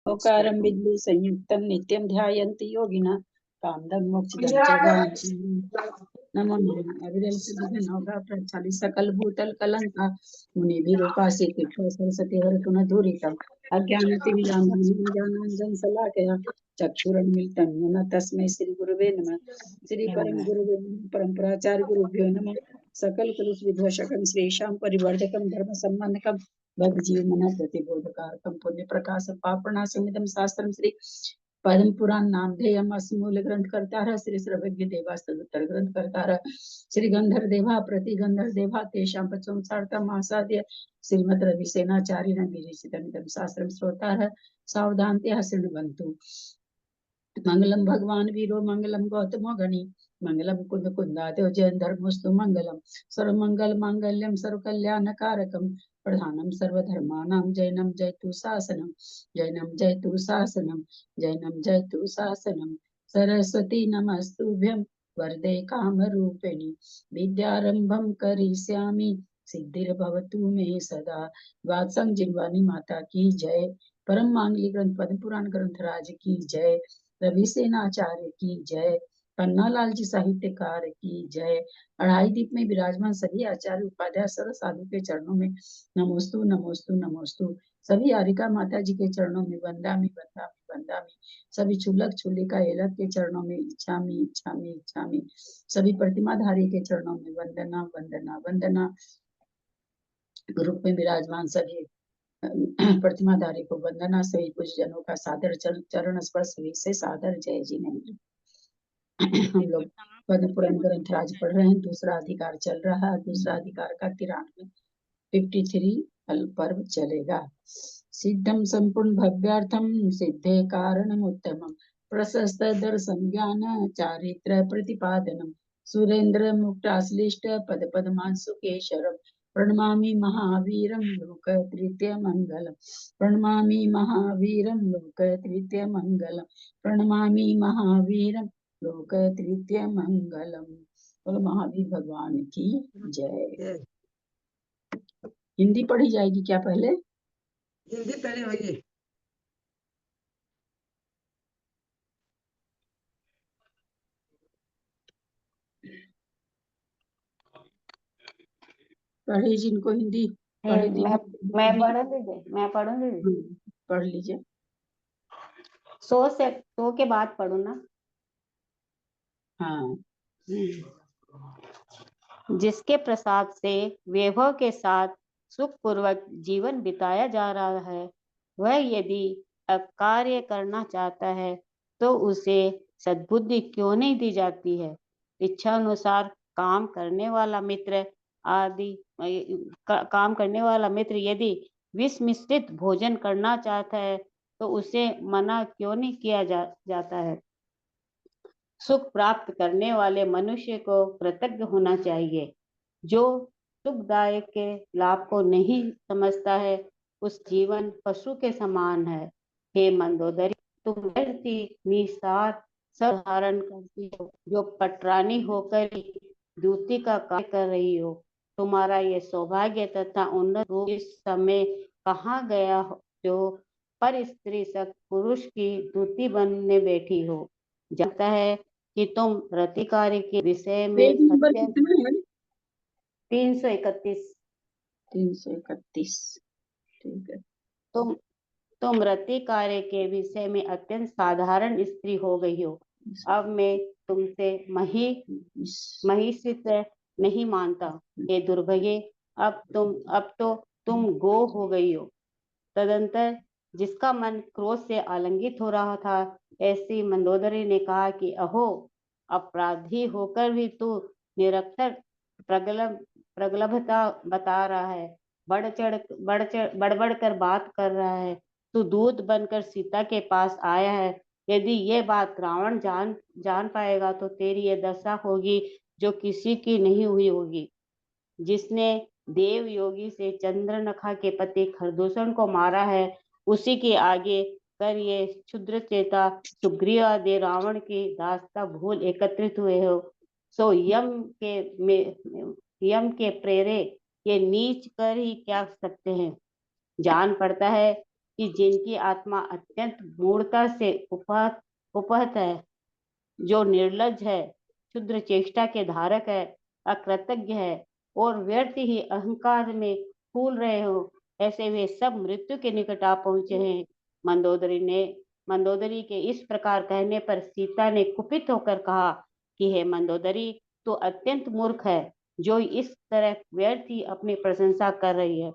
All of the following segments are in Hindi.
ओकारं विद्मि संयुक्तं नित्यं ध्यायन्ति योगिनः कामदं मोक्षदं च गायन्ति। नमो नमः। अविरल प्रचालित सकल भूतल कलंका मुनि तीर्थो सरस्वती हरतु न दूरितम् अज्ञानतिमिरान्धन शलाकया चक्षुरुन्मीलितं येन तस्मै श्री गुरुवे नमः। श्री परम गुरुवे परम प्राचार्य गुरुभ्यो नमः। सकल कलुष विध्वंसकं श्रीशां परिवर्धकं धर्म संबंधकं भक्त जीव मन प्रतिबोधकारकं पुण्य प्रकाश पापनाशमिदं शास्त्रं श्री पद्म पुराण नामधेयम मूल ग्रंथ करता श्री सर्वज्ञ देवास्तुतर ग्रंथ करता श्री गंधर देवा प्रति गंधर देवा तेषां पचोंसार्थम आसाद्य श्रीमद रविसेनाचार्य विरचितमिदं शास्त्रं श्रोता सावधानतया शृण्वन्तु। मंगलम भगवान वीरो मंगलम गौतमो गणि मंगलम कुंद कुंदादेव जयन धर्मस्तु मंगलम सर्वमंगल मांगल्यम सर्वकल्याणकारकम प्रधानम सर्वधर्मानां जैनम जयतु शासनम जैनम जयतु शासनम जैनम जयतु शासनम सरस्वती नमस्तुभ्यं वरदे कामरूपिणि विद्यारंभं करिष्यामि सिद्धिर्भवतु मे सदा। वात्संग जिनवानी माता की जय। परम मांगलिक ग्रंथ पद्म पुराण ग्रंथ राज की जय। रविसेनाचार्य की जय। पन्नालाल जी साहित्यकार की जय। अढ़ाई दीप में विराजमान सभी आचार्य उपाध्याय सर्व साधु के चरणों में नमोस्तु नमोस्तु नमोस्तु। सभी आरिका माता जी के चरणों में वंदामि वंदामि वंदामि। सभी छुलक छुलिका एलक के चरणों में इच्छामि इच्छामि इच्छामि। सभी प्रतिमाधारी के चरणों में वंदना वंदना वंदना। ग्रुप में विराजमान सभी प्रतिमाधारी को वंदना। सभी पूज्य जनों का सादर चरण स्पर्श से सादर जय जी नहीं। हम लोग पद्म पुराण ग्रंथ राज पढ़ रहे हैं। दूसरा अधिकार चल रहा है। दूसरा अधिकार का 53 पर्व चलेगा। सिद्धम संपूर्ण भव्यार्थम सिद्धे कारणम उत्तमम प्रशस्त दर्शन ज्ञान चारित्र प्रतिपादनम सुरेंद्र मुक्ताश्लिष्ट पद पद्मांशु केशरम प्रणमामि महावीरं लोक तृतीय मंगलम प्रणमामि महावीरं लोक तृतीय मंगलम प्रणमामि महावीरं लोक तृतीय मंगलम। बोलो महावीर भगवान की जय। हिंदी पढ़ी जाएगी क्या पहले? हिंदी पहले होगी। पढ़ी जिनको हिंदी पढ़ी थी मैं पढ़ूंगी। पढ़ लीजिए। 100 के बाद पढ़ू ना। हाँ। जिसके प्रसाद से वैभव के साथ सुख पूर्वक जीवन बिताया जा रहा है, वह यदि अब कार्य करना चाहता है तो उसे सद्बुद्धि क्यों नहीं दी जाती है। इच्छा अनुसार काम करने वाला मित्र यदि विष मिश्रित भोजन करना चाहता है तो उसे मना क्यों नहीं किया जाता है। सुख प्राप्त करने वाले मनुष्य को कृतज्ञ होना चाहिए। जो सुखदायक के लाभ को नहीं समझता है उस जीवन पशु के समान है। हे मंदोदरी, तुम व्यर्थी निसार सब धारण करती हो, जो पटरानी होकर दूती का कार्य कर रही हो। तुम्हारा ये सौभाग्य तथा उन्नत रूप इस समय कहाँ गया जो पर स्त्री सक पुरुष की दूती बनने बैठी हो। जानता है कि तुम रतिकारी के विषय में 331 ठीक है। तुम रति कार्य के विषय में अत्यंत साधारण स्त्री हो गई हो। अब मैं तुमसे महिषित नहीं मानता। हे दुर्भाग्य, अब तो तुम गो हो गई हो। तदंतर जिसका मन क्रोध से आलंगित हो रहा था, ऐसी मंदोदरी ने कहा कि अहो, अपराधी होकर भी तू निरक्षर प्रगल्भता बता रहा है, बढ़ कर बात कर रहा है। तू दूत बनकर सीता के पास आया है। यदि ये बात रावण जान पाएगा तो तेरी ये दशा होगी जो किसी की नहीं हुई होगी। जिसने देव योगी से चंद्रनखा के पति खरदूषण को मारा है, उसी के आगे कर ये क्षुद्र चेता सुग्रीव आदि रावण की दास्ता भूल एकत्रित हुए हो। सो यम के प्रेरे ये नीच कर ही क्या सकते हैं। जान पड़ता है कि जिनकी आत्मा अत्यंत मूढ़ता से उपहत है, जो निर्लज है, क्षुद्र चेष्टा के धारक है, अकृतज्ञ है और व्यर्थ ही अहंकार में फूल रहे हो, ऐसे वे सब मृत्यु के निकट आ पहुंचे हैं। मंदोदरी के इस प्रकार कहने पर सीता ने कुपित होकर कहा कि हे मंदोदरी, तो अत्यंत मूर्ख है, जो इस तरह व्यर्थ ही अपनी प्रशंसा कर रही है।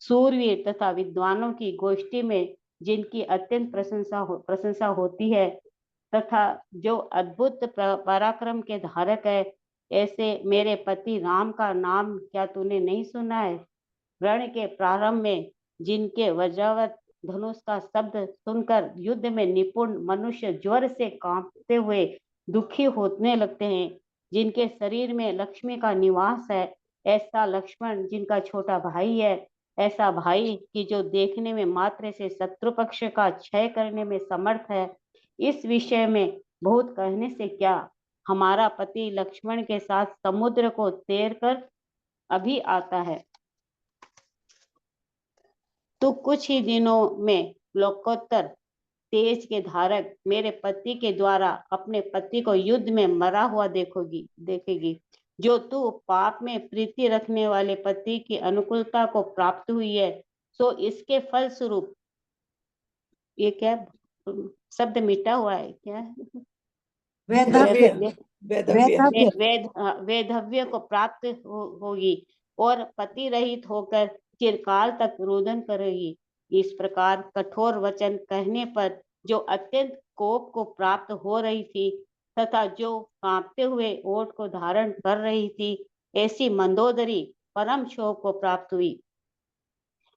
सूरवीर तथा विद्वानों की गोष्ठी में जिनकी अत्यंत प्रशंसा होती है तथा जो अद्भुत पराक्रम के धारक है, ऐसे मेरे पति राम का नाम क्या तूने नहीं सुना है? रण के प्रारंभ में जिनके वज्रवत धनुष का शब्द सुनकर युद्ध में निपुण मनुष्य ज्वर से कांपते हुए दुखी होने लगते हैं, जिनके शरीर में लक्ष्मी का निवास है, ऐसा लक्ष्मण जिनका छोटा भाई है, ऐसा भाई कि जो देखने में मात्र से शत्रु पक्ष का क्षय करने में समर्थ है, इस विषय में बहुत कहने से क्या, हमारा पति लक्ष्मण के साथ समुद्र को तैर कर अभी आता है। तो कुछ ही दिनों में लोकोत्तर तेज के धारक मेरे पति के द्वारा अपने पति को युद्ध में मरा हुआ देखेगी। जो तू पाप में प्रीति रखने वाले पति की अनुकूलता को प्राप्त हुई है, सो इसके फल स्वरूप, ये क्या शब्द मिटा हुआ है क्या? वेधव्य को प्राप्त होगी और पति रहित होकर चिरकाल तक रोदन करेगी। इस प्रकार कठोर वचन कहने पर जो अत्यंत कोप को प्राप्त हो रही थी तथा जो कांपते हुए ओठ को धारण कर रही थी, ऐसी मंदोदरी परम शोक को प्राप्त हुई।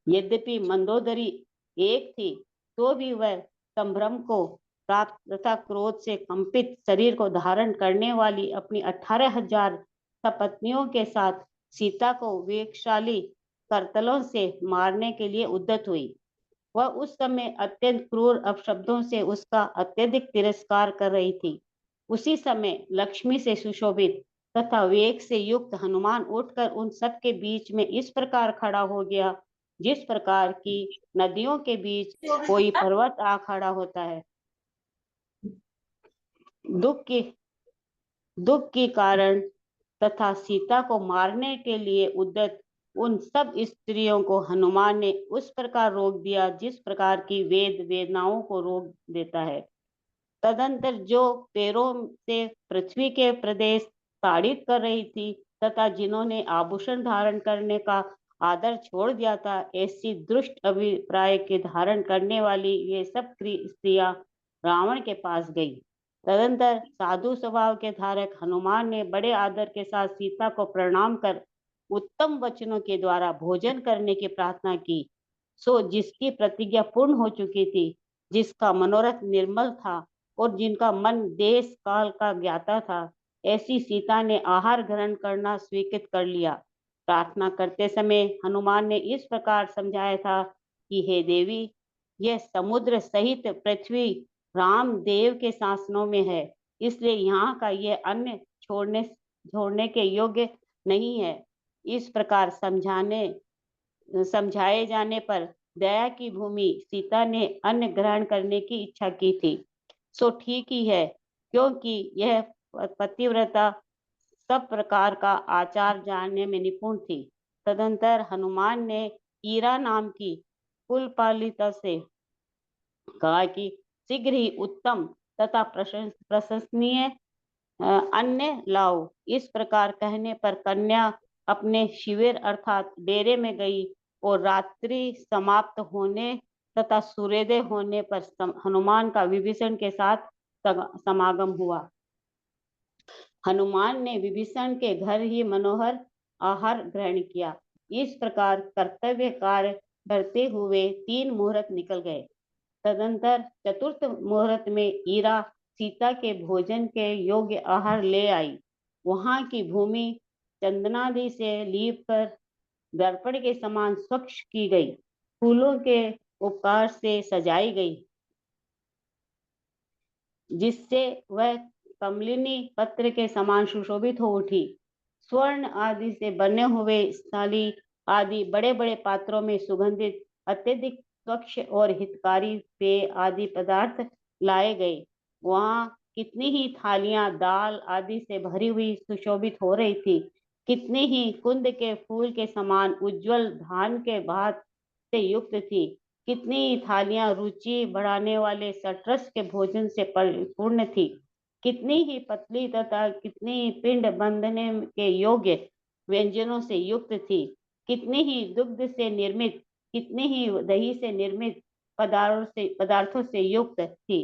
यद्यपि मंदोदरी एक थी, तो भी वह संभ्रम को प्राप्त तथा क्रोध से कंपित शरीर को धारण करने वाली अपनी 18,000 सपत्नियों के साथ सीता को वेगशाली करतलों से मारने के लिए उद्यत हुई। वह उस समय अत्यंत क्रूर अपशब्दों से उसका अत्यधिक तिरस्कार कर रही थी। उसी समय लक्ष्मी से सुशोभित तथा वेग से युक्त हनुमान उठकर उन सब के बीच में इस प्रकार खड़ा हो गया, जिस प्रकार की नदियों के बीच कोई पर्वत आ खड़ा होता है। दुख के कारण तथा सीता को मारने के लिए उद्यत उन सब स्त्रियों को हनुमान ने उस प्रकार रोक दिया, जिस प्रकार की वेदनाओं को रोक देता है। तदंतर जो पैरों से पृथ्वी के प्रदेश ताड़ित कर रही थी तथा जिन्होंने आभूषण धारण करने का आदर छोड़ दिया था, ऐसी दुष्ट अभिप्राय के धारण करने वाली ये सब स्त्रियां रावण के पास गई। तदंतर साधु स्वभाव के धारक हनुमान ने बड़े आदर के साथ सीता को प्रणाम कर उत्तम वचनों के द्वारा भोजन करने की प्रार्थना की। सो जिसकी प्रतिज्ञा पूर्ण हो चुकी थी, जिसका मनोरथ निर्मल था और जिनका मन देश काल का ज्ञाता था, ऐसी सीता ने आहार ग्रहण करना स्वीकृत कर लिया। प्रार्थना करते समय हनुमान ने इस प्रकार समझाया था कि हे देवी, यह समुद्र सहित पृथ्वी राम देव के शासनों में है, इसलिए यहाँ का यह अन्न छोड़ने के योग्य नहीं है। इस प्रकार समझाए जाने पर दया की भूमि सीता ने अन्न ग्रहण करने की इच्छा की थी। सो ठीक ही है, क्योंकि यह पतिव्रता सब प्रकार का आचार जानने में निपुण थी। तदंतर हनुमान ने ईरा नाम की कुलपालिका से कहा कि शीघ्र ही उत्तम तथा प्रशंसनीय अन्न लाओ। इस प्रकार कहने पर कन्या अपने शिविर अर्थात डेरे में गई और रात्रि समाप्त होने तथा सूर्योदय होने पर हनुमान का विभीषण के साथ समागम हुआ। हनुमान ने विभीषण के घर ही मनोहर आहार ग्रहण किया। इस प्रकार कर्तव्य कार्य करते हुए 3 मुहूर्त निकल गए। तदंतर चतुर्थ मुहूर्त में ईरा सीता के भोजन के योग्य आहार ले आई। वहां की भूमि चंदनादि से लीप कर दर्पण के समान स्वच्छ की गई, फूलों के उपकार से सजाई गई, जिससे वह कमलिनी पत्र के समान सुशोभित हो उठी। स्वर्ण आदि से बने हुए स्थाली आदि बड़े बड़े पात्रों में सुगंधित अत्यधिक स्वच्छ और हितकारी पेय आदि पदार्थ लाए गए। वहाँ कितनी ही थालियां दाल आदि से भरी हुई सुशोभित हो रही थी, कितनी ही कुंद के फूल के समान उज्जवल धान के भात से युक्त थी, कितनी ही थालियां रुचि बढ़ाने वाले सटरस के भोजन से परिपूर्ण थी, कितनी ही पतली तथा कितनी ही पिंड बंधने के योग्य व्यंजनों से युक्त थी, कितनी ही दुग्ध से निर्मित, कितनी ही दही से निर्मित पदार्थों से युक्त थी,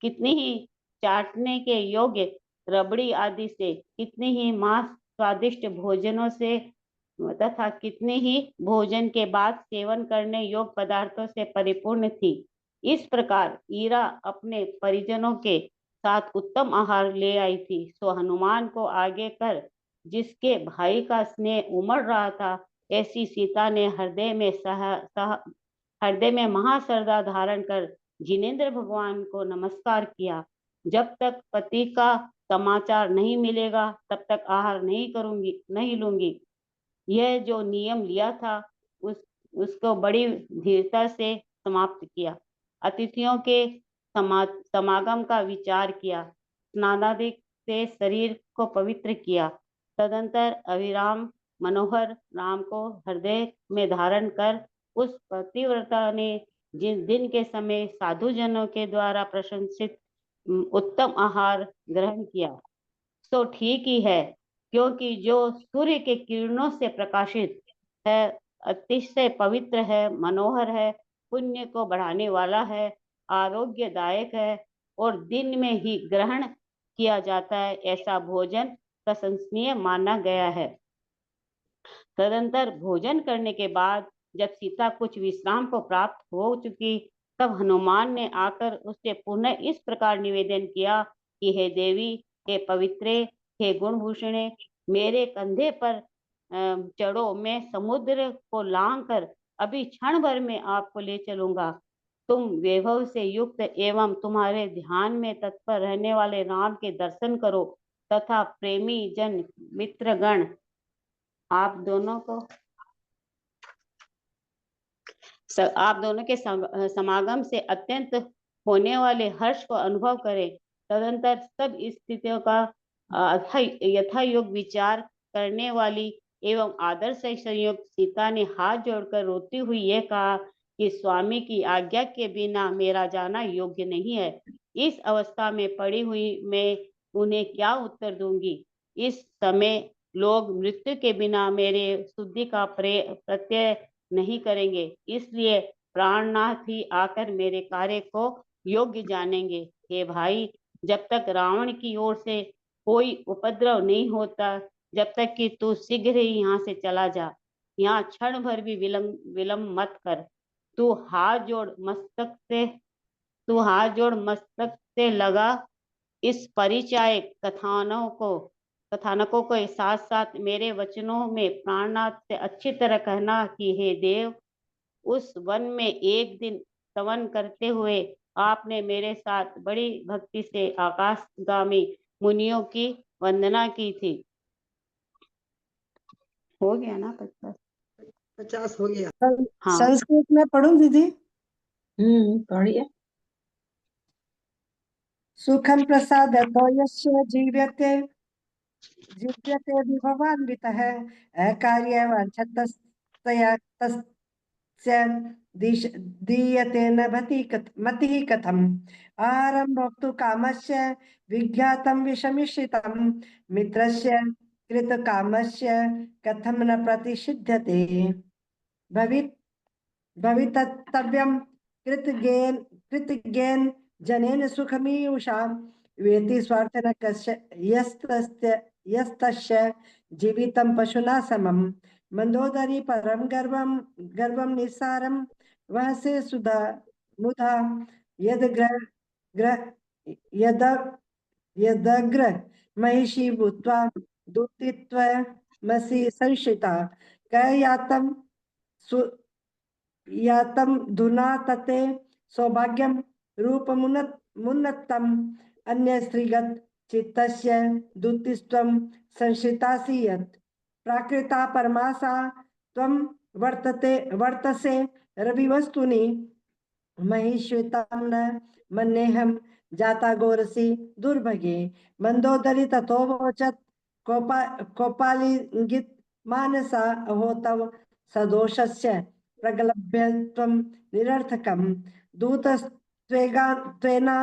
कितनी ही चाटने के योग्य रबड़ी आदि से, कितनी ही मांस स्वादिष्ट भोजनों से तथा कितने ही भोजन के बाद सेवन करने योग्य पदार्थों से परिपूर्ण थी। इस प्रकार ईरा अपने परिजनों के साथ उत्तम आहार ले आई थी। सो हनुमान को आगे कर जिसके भाई का स्नेह उमड़ रहा था, ऐसी सीता ने हृदय में महाश्रद्धा धारण कर जिनेन्द्र भगवान को नमस्कार किया। जब तक पति का समाचार नहीं मिलेगा तब तक आहार नहीं लूंगी। यह जो नियम लिया था उसको बड़ी धीरता से समाप्त किया। अतिथियों के समागम का विचार किया, स्नानादि से शरीर को पवित्र किया। तदंतर अभिराम मनोहर राम को हृदय में धारण कर उस पतिव्रता ने जिस दिन के समय साधु जनों के द्वारा प्रशंसित उत्तम आहार ग्रहण किया, तो ठीक ही है, क्योंकि जो सूर्य के किरणों से प्रकाशित है, अतिशय पवित्र है, मनोहर है, पुण्य को बढ़ाने वाला है, आरोग्यदायक है और दिन में ही ग्रहण किया जाता है, ऐसा भोजन प्रशंसनीय माना गया है। तदंतर भोजन करने के बाद जब सीता कुछ विश्राम को प्राप्त हो चुकी, तब हनुमान ने आकर उससे पुनः इस प्रकार निवेदन किया कि हे देवी, हे पवित्रे, हे गुणभूषणे, मेरे कंधे पर चढ़ो, मैं समुद्र को लांग कर अभी क्षण भर में आपको ले चलूंगा। तुम वैभव से युक्त एवं तुम्हारे ध्यान में तत्पर रहने वाले राम के दर्शन करो तथा प्रेमी जन मित्रगण आप दोनों के समागम से अत्यंत होने वाले हर्ष को अनुभव करें। तदंतर सब स्थितियों का यथा योग विचार करने वाली एवं आदर से संयुक्त सीता ने हाथ जोड़कर रोती हुई ये कहा कि स्वामी की आज्ञा के बिना मेरा जाना योग्य नहीं है। इस अवस्था में पड़ी हुई मैं उन्हें क्या उत्तर दूंगी। इस समय लोग मृत्यु के बिना मेरे शुद्धि का प्रत्यय नहीं करेंगे, इसलिए प्राणनाथ ही आकर मेरे कार्य को योग्य जानेंगे। हे भाई, जब तक रावण की ओर से कोई उपद्रव नहीं होता, जब तक कि तू शीघ्र ही यहाँ से चला जा, यहाँ क्षण भर भी विलंब मत कर। तू हाथ जोड़ मस्तक से लगा इस परिचायक कथानकों के साथ साथ मेरे वचनों में प्राणनाथ से अच्छी तरह कहना कि हे देव, उस वन में एक दिन तवन करते हुए आपने मेरे साथ बड़ी भक्ति से आकाशगामी मुनियों की वंदना की थी। हो गया ना 50 हो गया। हाँ। संस्कृत में पढ़ूं दीदी? पढ़िए। सुखम प्रसादतो यस्य जीव्यते विभवान्वितः अकार्ये वाञ्छतस्तया तस्य दीयते न मतिः कथम् आहारं भोक्तुं कामस्य विज्ञातं विषमिश्रितं मित्रस्य कृतकामस्य कथं न प्रतिषिध्यते भवितव्यं कृतज्ञेन जनेन सुखमीयुषा वेति स्वार्थन यस्तस्य जीवितं पशुना समं मंदोदरी परम गर्भं निस्सारं वहसे सुधा मुधा यदग्र महिषी भूत्वा दूतित्वमसि संश्रिता कयातं यातं धुना तते सौभाग्यं रूपमुन्नतम् अन्य स्त्रीगत चित्तस्य दूतिस्त्वं संश्रितासि यत् प्राकृता परमासा त्वं वर्तसे रविवस्तुनि महिश्वेतं न मन्येऽहं जाता गोरसी दुर्भगे मंदोदरी तथोवचत् कोपालिंगित मानसा अहो तव सदोषस्य प्रगलभ्यत्वं निरर्थकं दूतस्त्वेना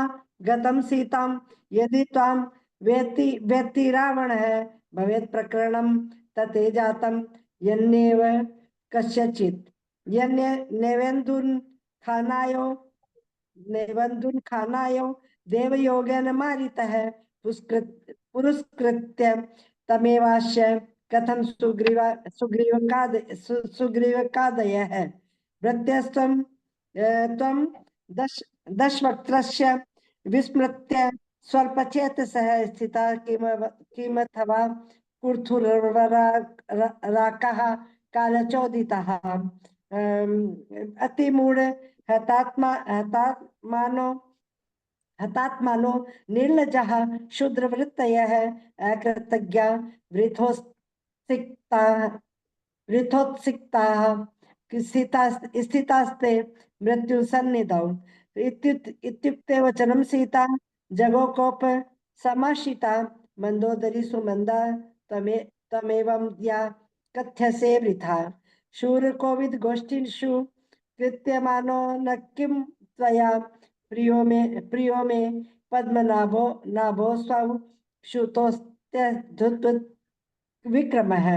गतं सीतां यदि त्वां वेत्ति रावणः भवेत् प्रकरणं तते जातं यन्नेव कस्यचित् नेवेन्दुन् खानायो देवयोगेन मारितः पुरस्कृत्य तमेवास्य कथं सुग्रीवकादयः भृत्यस्त्वं त्वं दशवक्त्रस्य विस्मृत्य स्वल्पचेतसः स्थिता किमथवा कुर्थुराकाः कालचोदितः अतिमूढ़ हतात्मानो निर्लजः शूद्रवृत्तयः अकृतज्ञा वृथोत्सिक्ताः स्थितास्ते मृत्युसन्निधौ इत्युक्ते वचनं सीता जगोकोप समाशिता मंदोदरी सुमंदा तमेवं या कथ्यसे वृथा शूरकोविद गोष्ठीषु कृत्यमानो न किं त्वया प्रियो मे पद्मनाभो स्वौ श्रुतोस्त्यद्भुत विक्रमः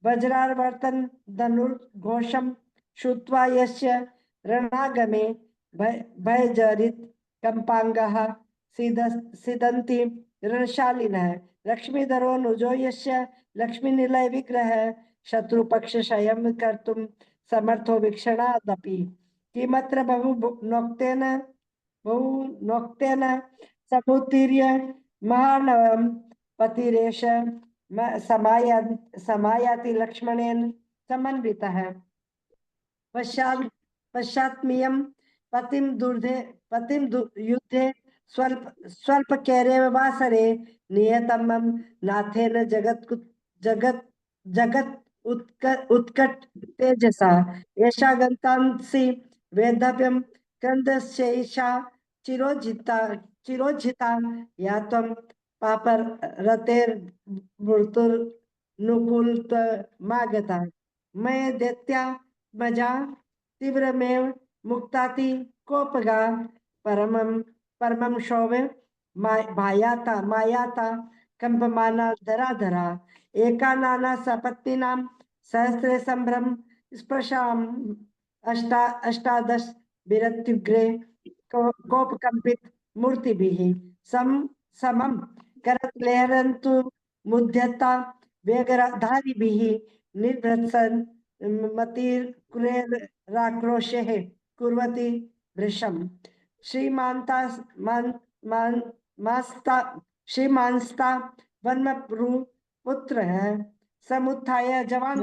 वज्रावर्तन धनुर्घोषं श्रुत्वा यस्य रणागमे भयजरित कंपांगाः सिदन्ति रणशालिनः लक्ष्मीधरो नुजो यस्य लक्ष्मीनिलय विग्रह शत्रुपक्षशयं कर्तुं समर्थो वीक्षणादपि किमत्र बहुनोक्तेन समुत्तीर्य महानवं पतिरेष समायाति लक्ष्मणेन समन्वितः पश्चात्मीयं पतिं युद्धे स्वल्पकैरेव वासरे नियतमं नाथेन जगत् उत्कट तेजसा एषा गन्तांसि वेद्धव्यं क्रन्दस्यैषा चिरोज्झिता या त्वं पापरतेर्मृतुर्नुकूलतमागता मये दैत्या मजा तीव्रमेव मुक्ताति कोपगा परमं शोभे मायाता कंपमाना धरा एका नाना सपत्नीनां सहस्रे संभ्रम स्पृशाम अष्टादश विरत्युग्रे कोपकंपित मूर्तिभिः समं करतलेरन्तु मुद्यता वेगधारिभिः निर्भत्सन् मतिर्कुरेराक्रोशेः कुर्वती वृषम् श्रीमांस्ता वन्मपुत्रः समुत्थाय जवान्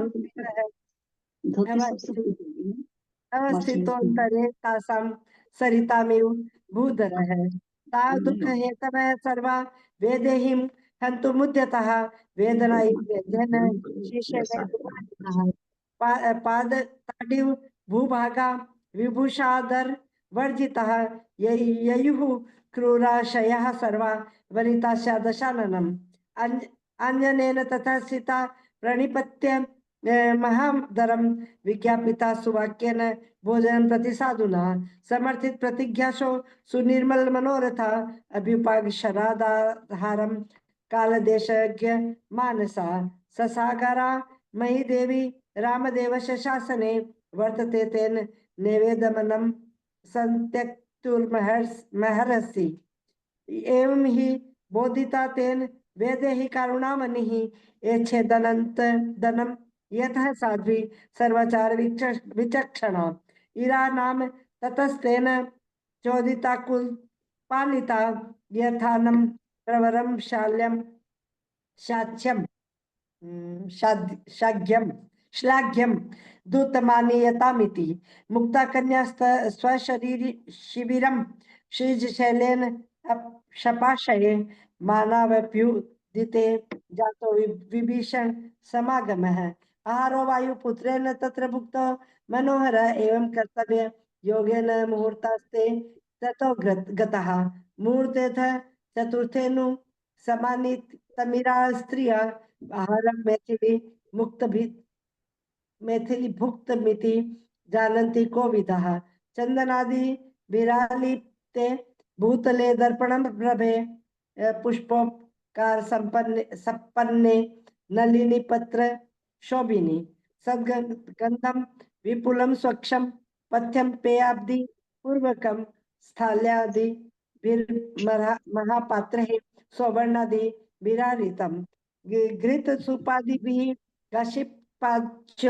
अवस्थितोऽन्तरे तासां सरितामिव भूधरः ता दुःखहेतवः सर्वा वेदेहिं हन्तुमुद्यतः वेदनायुक्तेन शीर्षेण पादताडिव भूभागा विभूषादर वर्जितः ययुः क्रूराशयः सर्वा वनितास्या दशाननम् अन्यनेन तथा सीता प्रणिपत्य महादरं विज्ञापिता सुवाक्येन भोजनं प्रति साधुना समर्थित प्रतिज्ञासो सुनिर्मल मनोरथा अभ्युपागशराधारं कालदेशज्ञ मानसा ससागरा मयि देवी रामदेवस्य शासने वर्तते तेन नैवेदमनं संत्यक्तुर्महर्षि एवं ही बोधिता तेन वेदेहि कारुणामणिः एच्छेदनन्तदनं यतः साध्वी सर्वाचार विचक्षणा इरा नाम ततस्तेन चोदिताकुल पालिता यथानं प्रवरं शाल्यं शाच्यं श्लाघ्यं दूतमानीयतामिति मुक्ता कन्या स्वशरीरी शिबिरं श्रीशैलेन शपाशये मानवप्युदिते जातो विभीषण समागमः आहारो वायुपुत्रेण तत्र भुक्तो मनोहर एवं कर्तव्य योगेन मुहूर्तास्ते ततो गतः मुहूर्तेथ चतुर्थेनु समानितमिरा स्त्रिय आहारं मैथिली भुक्त मिति जानन्ति कोविदः चन्दनादि विरालिते भूतले दर्पणं प्रभे पुष्पोपकार संपन्ने नलिनी पत्र शोभिनी सद्गंधं विपुलं स्वच्छं पथ्यं पेयाब्धि पूर्वकं स्थाल्यादि महापात्रे सौवर्णादि विराजितं घृत सुपादिभिः काशीपाच्य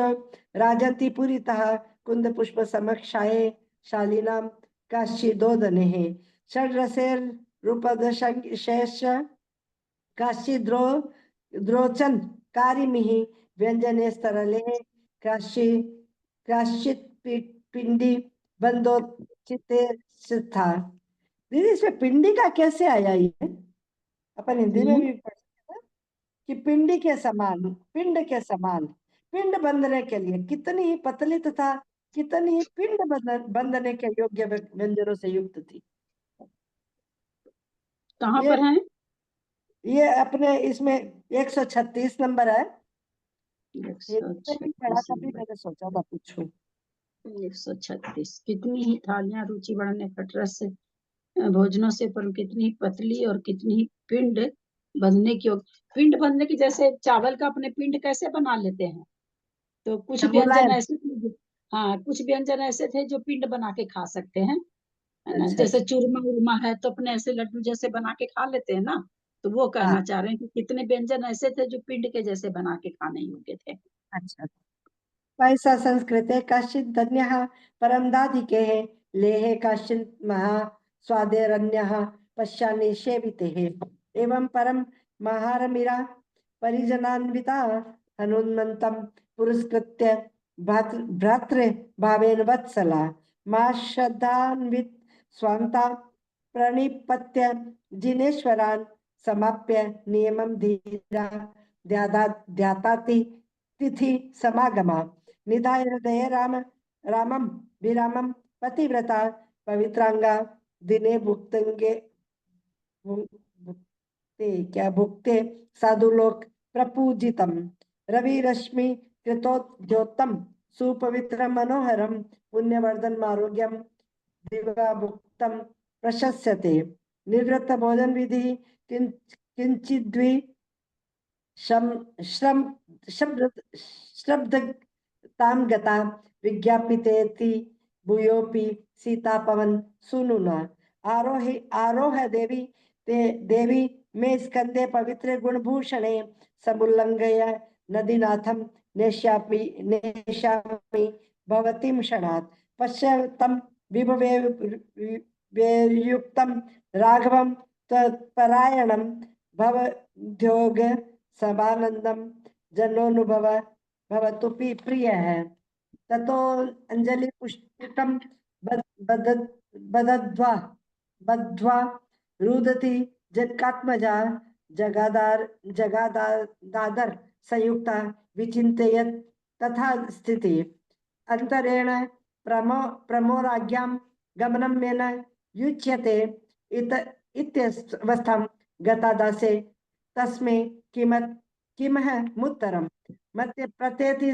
राजन्ति पुरीतः कुंद पुष्प समक्षाये शालिनां काशीदोदनेः षड्रसेर रूपदशेष काशी द्रोचन कारिमिः व्यंजने स्तरले काशित पिंडी बंदोचिते था। दीदी इसमें पिंडी का कैसे आया ये? अपन हिंदी में भी पढ़ते हैं कि पिंडी के समान, पिंड के समान, पिंड बंधने के लिए कितनी ही पतली तथा कितनी ही पिंड बंधने के योग्य व्यंजनों से युक्त थी। कहाँ पर है? ये अपने इसमें 136 नंबर है। ये पढ़ा था भी, मैंने सोचा था पूछूं। 136। कितनी ही थालियां रुचि बढ़ने खटरस से भोजनों से, पर कितनी ही पतली और कितनी ही पिंड बंधने की। पिंड बंधने की, जैसे चावल का अपने पिंड कैसे बना लेते हैं, तो कुछ व्यंजन ऐसे थे, हाँ कुछ व्यंजन ऐसे थे जो पिंड बना के खा सकते हैं, है ना। जैसे चूरमा उरमा है तो अपने ऐसे लड्डू जैसे बना के खा लेते हैं ना, तो वो कहना चाह रहे हैं कि कितने व्यंजन ऐसे थे जो पिंड के जैसे बना के खाने योग्य थे। अच्छा। पैसा संस्कृते काश्चित् धन्यः परं दाधिकेः लेहे काश्चित् महा स्वादेरन्यः पश्यानि सेवितेः एवं परं महारमिरा परिजनान्विता हनुमन्तं पुरस्कृत्य भ्रातृ भावेन वत्सला मा श्रद्धान्वित स्वान्ता प्रणिपत्य जिनेश्वरान् समाप्य नियमं धीरा ध्याताति तिथि समागमा निधाय हृदय रामं विरामं पतिव्रता पवित्रांगा दिने भुक्तंगे भुक्ते साधुलोक प्रपूजितम रवि रश्मि कृतोद्योतम सुपवित्र मनोहरम पुण्यवर्धन आरोग्यम दिवा भुक्तम प्रशस्यते निवृत्त भोजन विधि किंचिद्वि श्रब्दतां गता विज्ञापितेति भूयोपि सीतापवन सुनुना आरोह देवी देवी मे स्कंदे पवित्रे गुणभूषणे समुल्लंघय नदीनाथं नेष्यामि भवतीं क्षणात् पश्यतं विभवे युक्तं राघवं तत्परायणं भवद्योग समानंदम जनोनुभव भवतु प्रिय है ततो अंजलि पुष्पितम बद्ध्वा रुदति जनकात्मजा जगादार संयुक्ता विचिन्तयत् तथा स्थिति अंतरेण प्रमोराज्ञां गमनं मेन युच्यते इत्यवस्थां गता दासे तस्मै किमः मुत्तरम् मत्य प्रत्येति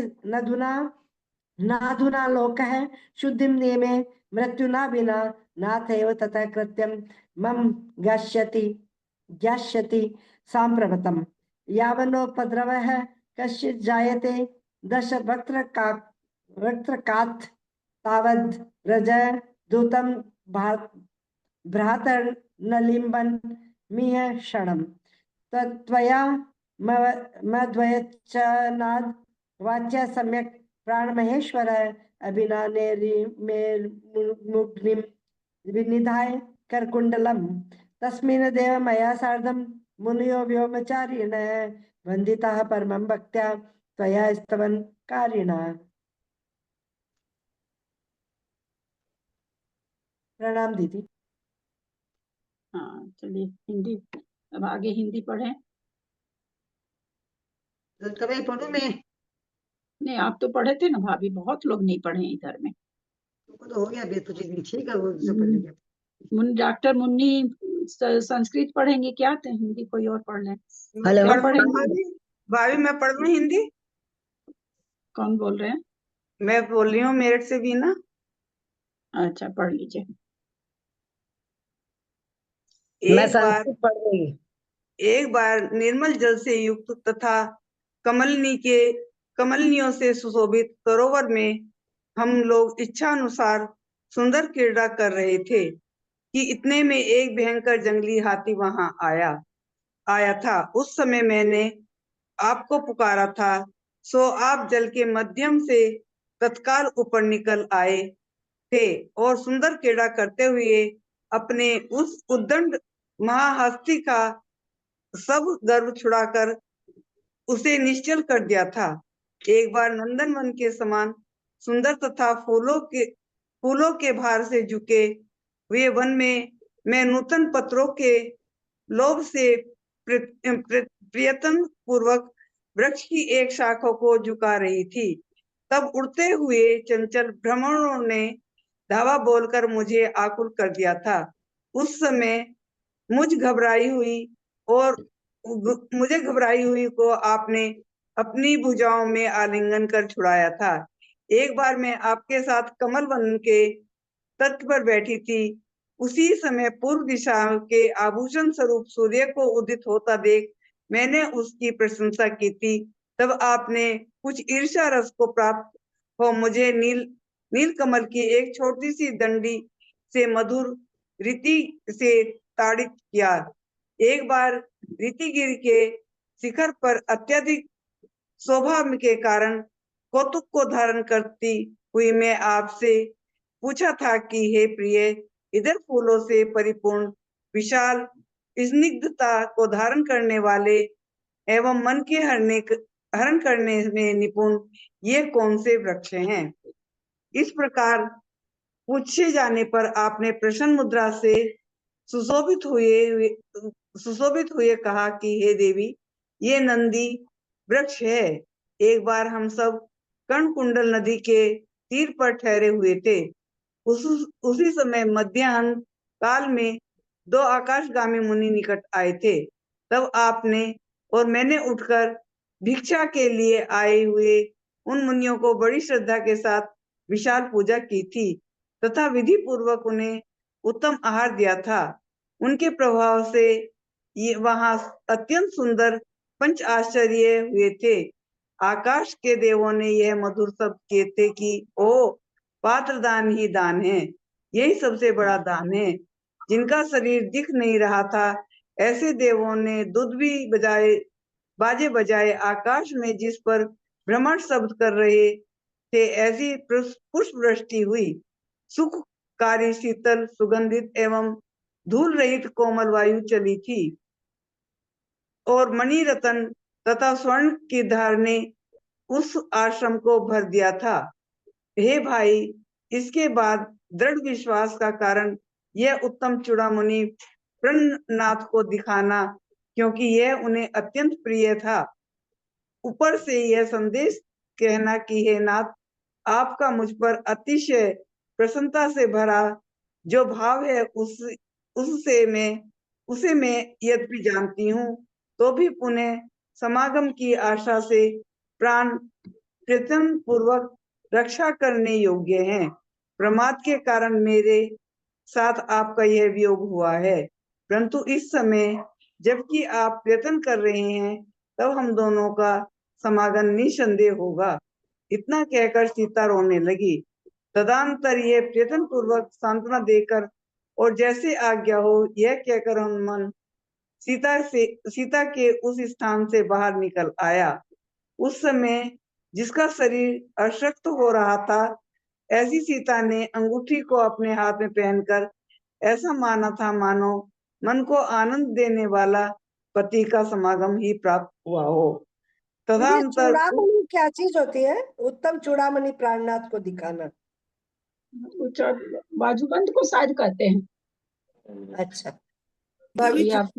नाधुना लोकः शुद्धिं नियमे मृत्युना विना नाथैव ततः कृत्यं मम ज्ञास्यति साम्प्रतम् यावनोपद्रवः कश्चित् जायते दश वक्त्रकात् तावद् व्रज दूतं भ्रातर्नलिम्बन् मिह क्षणम् तत्त्वया मद्वयचनाद् वाच्य सम्यक् प्राणमहेश्वर अभिनानेरिमेर्मुग्निं विनिधाय करकुण्डलम् तस्मिन् देव मया सार्धं मुनयो व्योमचारिणः वन्दिताः परमं भक्त्या त्वया स्तवन् कारिणा। प्रणाम दीदी। हाँ चलिए हिंदी, अब आगे हिंदी पढ़ें। कभी पढ़ू मैं? नहीं आप तो पढ़े थे ना भाभी, बहुत लोग नहीं पढ़े इधर में। तुमको तो हो गया बेतुकी, ठीक है वो जो पढ़ लिया। डॉक्टर मुन्नी संस्कृत पढ़ेंगे क्या? तो हिंदी कोई और पढ़ लें। हेलो क्या पढ़ेंगे? भाभी, भाभी मैं पढ़ लूं हिंदी? कौन बोल रहे हैं? मैं बोल रही हूँ मेरठ से बीना। अच्छा, पढ़ लीजिए। एक बार निर्मल जल से युक्त तथा कमलनियों से सुशोभित सरोवर में हम लोग इच्छा अनुसार सुंदर क्रीड़ा कर रहे थे कि इतने में एक भयंकर जंगली हाथी वहां आया था। उस समय मैंने आपको पुकारा था, सो आप जल के माध्यम से तत्काल ऊपर निकल आए थे और सुंदर क्रीड़ा करते हुए अपने उस उद्दंड महाहस्ती का सब गर्व छुड़ाकर उसे निश्चल कर दिया था। एक बार नंदनवन के समान सुंदर तथा फूलों के भार से झुके हुए वन में मैं नूतन पत्रों के लोभ से प्रयत्न पूर्वक वृक्ष की एक शाखा को झुका रही थी। तब उड़ते हुए चंचल भ्रमरों ने धावा बोलकर मुझे आकुल कर दिया था। उस समय मुझे घबराई हुई को आपने अपनी भुजाओं में आलिंगन कर छुड़ाया था। एक बार मैं आपके साथ कमल वन के तट पर बैठी थी। उसी समय पूर्व दिशा के आभूषण स्वरूप सूर्य को उदित होता देख मैंने उसकी प्रशंसा की थी। तब आपने कुछ ईर्ष्या रस को प्राप्त हो मुझे नील कमल की एक छोटी सी डंडी से मधुर रीति से ताड़ित किया। एक बार रीतिगिरी के शिखर पर अत्यधिक शोभा के कारण कौतुक को धारण करती हुई मैं आपसे पूछा था कि हे प्रिय, इधर फूलों से परिपूर्ण विशाल स्निग्धता को धारण करने वाले एवं मन के हरण करने में निपुण ये कौन से वृक्ष हैं? इस प्रकार पूछे जाने पर आपने प्रसन्न मुद्रा से सुशोभित हुए कहा कि हे देवी, ये नंदी वृक्ष है। एक बार हम सब कर्णकुंडल नदी के तीर पर ठहरे हुए थे। उसी समय मध्याह्न काल में दो आकाशगामी मुनि निकट आए थे। तब आपने और मैंने उठकर भिक्षा के लिए आए हुए उन मुनियों को बड़ी श्रद्धा के साथ विशाल पूजा की थी तथा विधि पूर्वक उन्हें उत्तम आहार दिया था। उनके प्रभाव से ये वहां अत्यंत सुंदर पंच आश्चर्य हुए थे। आकाश के देवों ने यह मधुर शब्द किए थे कि ओ पात्र दान ही दान है, यही सबसे बड़ा दान है। जिनका शरीर दिख नहीं रहा था ऐसे देवों ने दुदुभी बाजे बजाए आकाश में जिस पर भ्रमण शब्द कर रहे थे ऐसी पुष्प वृष्टि हुई। सुखकारी शीतल सुगंधित एवं धूल रहित कोमल वायु चली थी और मणि रतन तथा स्वर्ण की धार ने उस आश्रम को भर दिया था। हे भाई, इसके बाद दृढ़ विश्वास का कारण यह उत्तम चूड़ामणि प्रणनाथ को दिखाना, क्योंकि यह उन्हें अत्यंत प्रिय था। ऊपर से यह संदेश कहना कि हे नाथ, आपका मुझ पर अतिशय प्रसन्नता से भरा जो भाव है उसे मैं यद्यपि जानती हूँ तो भी पुनः समागम की आशा से प्राण प्रयत्न पूर्वक रक्षा करने योग्य है। प्रमाद के कारण मेरे साथ आपका यह वियोग हुआ है, परंतु इस समय जबकि आप प्रयत्न कर रहे हैं तब हम दोनों का समागम निसंदेह होगा। इतना कहकर सीता रोने लगी। तदंतर ये प्रयत्न पूर्वक सांत्वना देकर और जैसे आज्ञा हो यह कहकर हनुमान सीता के उस स्थान से बाहर निकल आया। उस समय जिसका शरीर अशक्त हो रहा था ऐसी सीता ने अंगूठी को अपने हाथ में पहनकर ऐसा माना था मानो मन को आनंद देने वाला पति का समागम ही प्राप्त हुआ हो। तदंतर चूड़ामणि क्या चीज होती है? उत्तम चूड़ामणि प्राणनाथ को दिखाना। बाजूबंद को शायद कहते हैं। अच्छा, भाभी हाँ?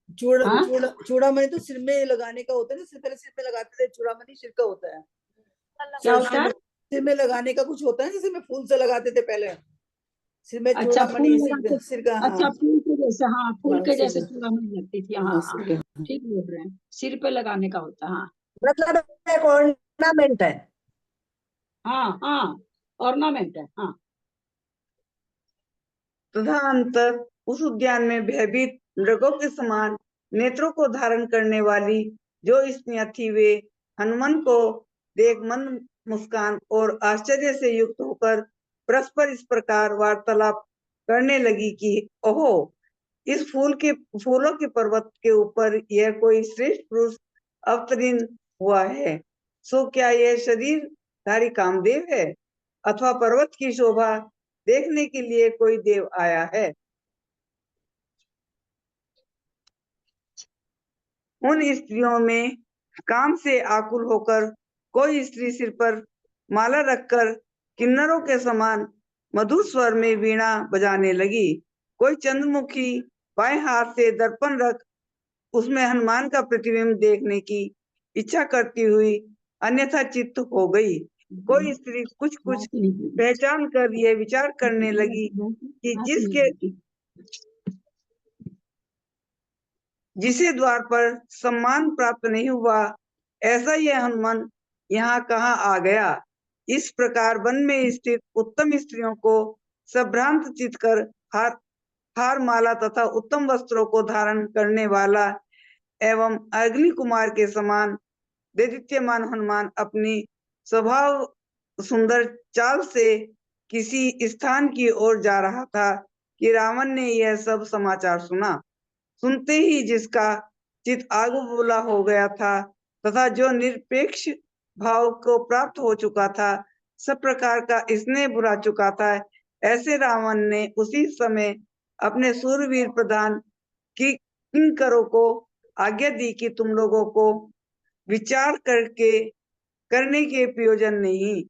चूड़ामणि तो सिर में लगाने का होता है ना, पहले सिर में लगाते थे, चूड़ामणि सिर का होता है। क्या होता है? सिर में लगाने का कुछ होता है जैसे मैं फूल से लगाते थे पहले, सिर में अच्छा चूड़ामणि, फूल लगाते, सिर का, हाँ अच्छा फूल के जैसे, हाँ फूल हाँ, के सिर जैसे पे, चूड़ामणि लगती थी, हाँ हाँ हाँ सिर पे। ठीक बोल रहे हैं, सिर पे लगाने का होता है, हाँ मतलब एक ऑर्नामेंट है। हाँ हाँ ऑर्नामेंट है, हाँ तदनंतर उस उद्यान में भयभीत मृगों के समान नेत्रों को धारण करने वाली जो स्त्रियां थी, वे हनुमान को देख मंद मुस्कान और आश्चर्य से युक्त होकर परस्पर इस प्रकार वार्तालाप करने लगी कि ओहो, इस फूलों के पर्वत के ऊपर यह कोई श्रेष्ठ पुरुष अवतीर्ण हुआ है। सो क्या यह शरीरधारी कामदेव है, अथवा पर्वत की शोभा देखने के लिए कोई देव आया है। उन स्त्रियों में काम से आकुल होकर कोई स्त्री सिर पर माला रखकर किन्नरों के समान मधुर स्वर में वीणा बजाने लगी। कोई चंद्रमुखी बाएं हाथ से दर्पण रख उसमें हनुमान का प्रतिबिंब देखने की इच्छा करती हुई अन्यथा चित्त हो गई। कोई स्त्री कुछ कुछ पहचान कर यह विचार करने लगी कि जिसे द्वार पर सम्मान प्राप्त नहीं हुआ, ऐसा यह हनुमान यहाँ कहाँ आ गया। इस प्रकार वन में स्थित उत्तम स्त्रियों को संभ्रांत चित कर हार हार माला तथा उत्तम वस्त्रों को धारण करने वाला एवं अग्नि कुमार के समान देदीप्यमान हनुमान अपनी स्वभाव सुंदर चाल से किसी स्थान की ओर जा रहा था कि रावण ने यह सब समाचार सुना। सुनते ही जिसका चित आग बबूला हो गया था तथा जो निरपेक्ष भाव को प्राप्त हो चुका था, सब प्रकार का स्नेह बुला चुका था, ऐसे रावण ने उसी समय अपने सूरवीर प्रधान की किंकरों को आज्ञा दी कि तुम लोगों को विचार करने के प्रयोजन नहीं।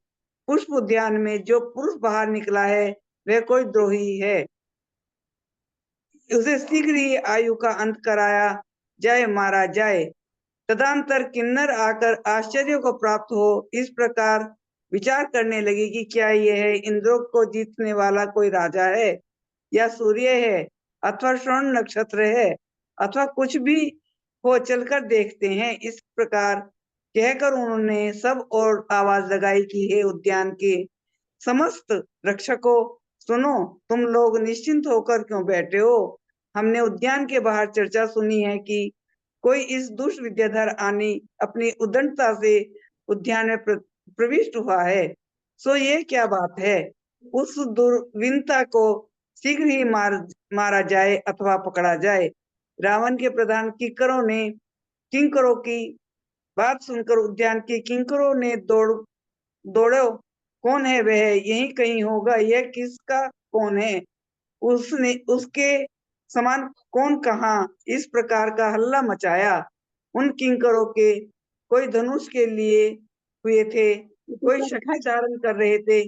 पुष्प उद्यान में जो पुरुष बाहर निकला है वह कोई द्रोही है, उसे शीघ्र ही आयु का अंत कराया जाए, मारा जाए। तदंतर किन्नर आकर आश्चर्य को प्राप्त हो इस प्रकार विचार करने लगी कि क्या यह इंद्र को जीतने वाला कोई राजा है, या सूर्य है, अथवा स्वर्ण नक्षत्र है, अथवा कुछ भी हो, चलकर देखते हैं। इस प्रकार कहकर उन्होंने सब और आवाज लगाई कि हे उद्यान के समस्त रक्षकों, सुनो, तुम लोग निश्चिंत होकर क्यों बैठे हो। हमने उद्यान के बाहर चर्चा सुनी है कि कोई इस दुष्ट विद्याधर आनी अपनी उद्दंडता से उद्यान में प्रविष्ट हुआ है। सो ये क्या बात है, उस दुर्विनता को शीघ्र ही मारा जाए अथवा पकड़ा जाए। रावण के प्रधान किंकरों की बात सुनकर उद्यान के किंकरों ने दौड़ो, कौन है वह, यही कहीं होगा, यह किसका कौन है, उसने उसके समान कौन कहा, इस प्रकार का हल्ला मचाया। उन किंकरों के कोई धनुष के लिए हुए थे, कोई शक्ति धारण कर रहे थे,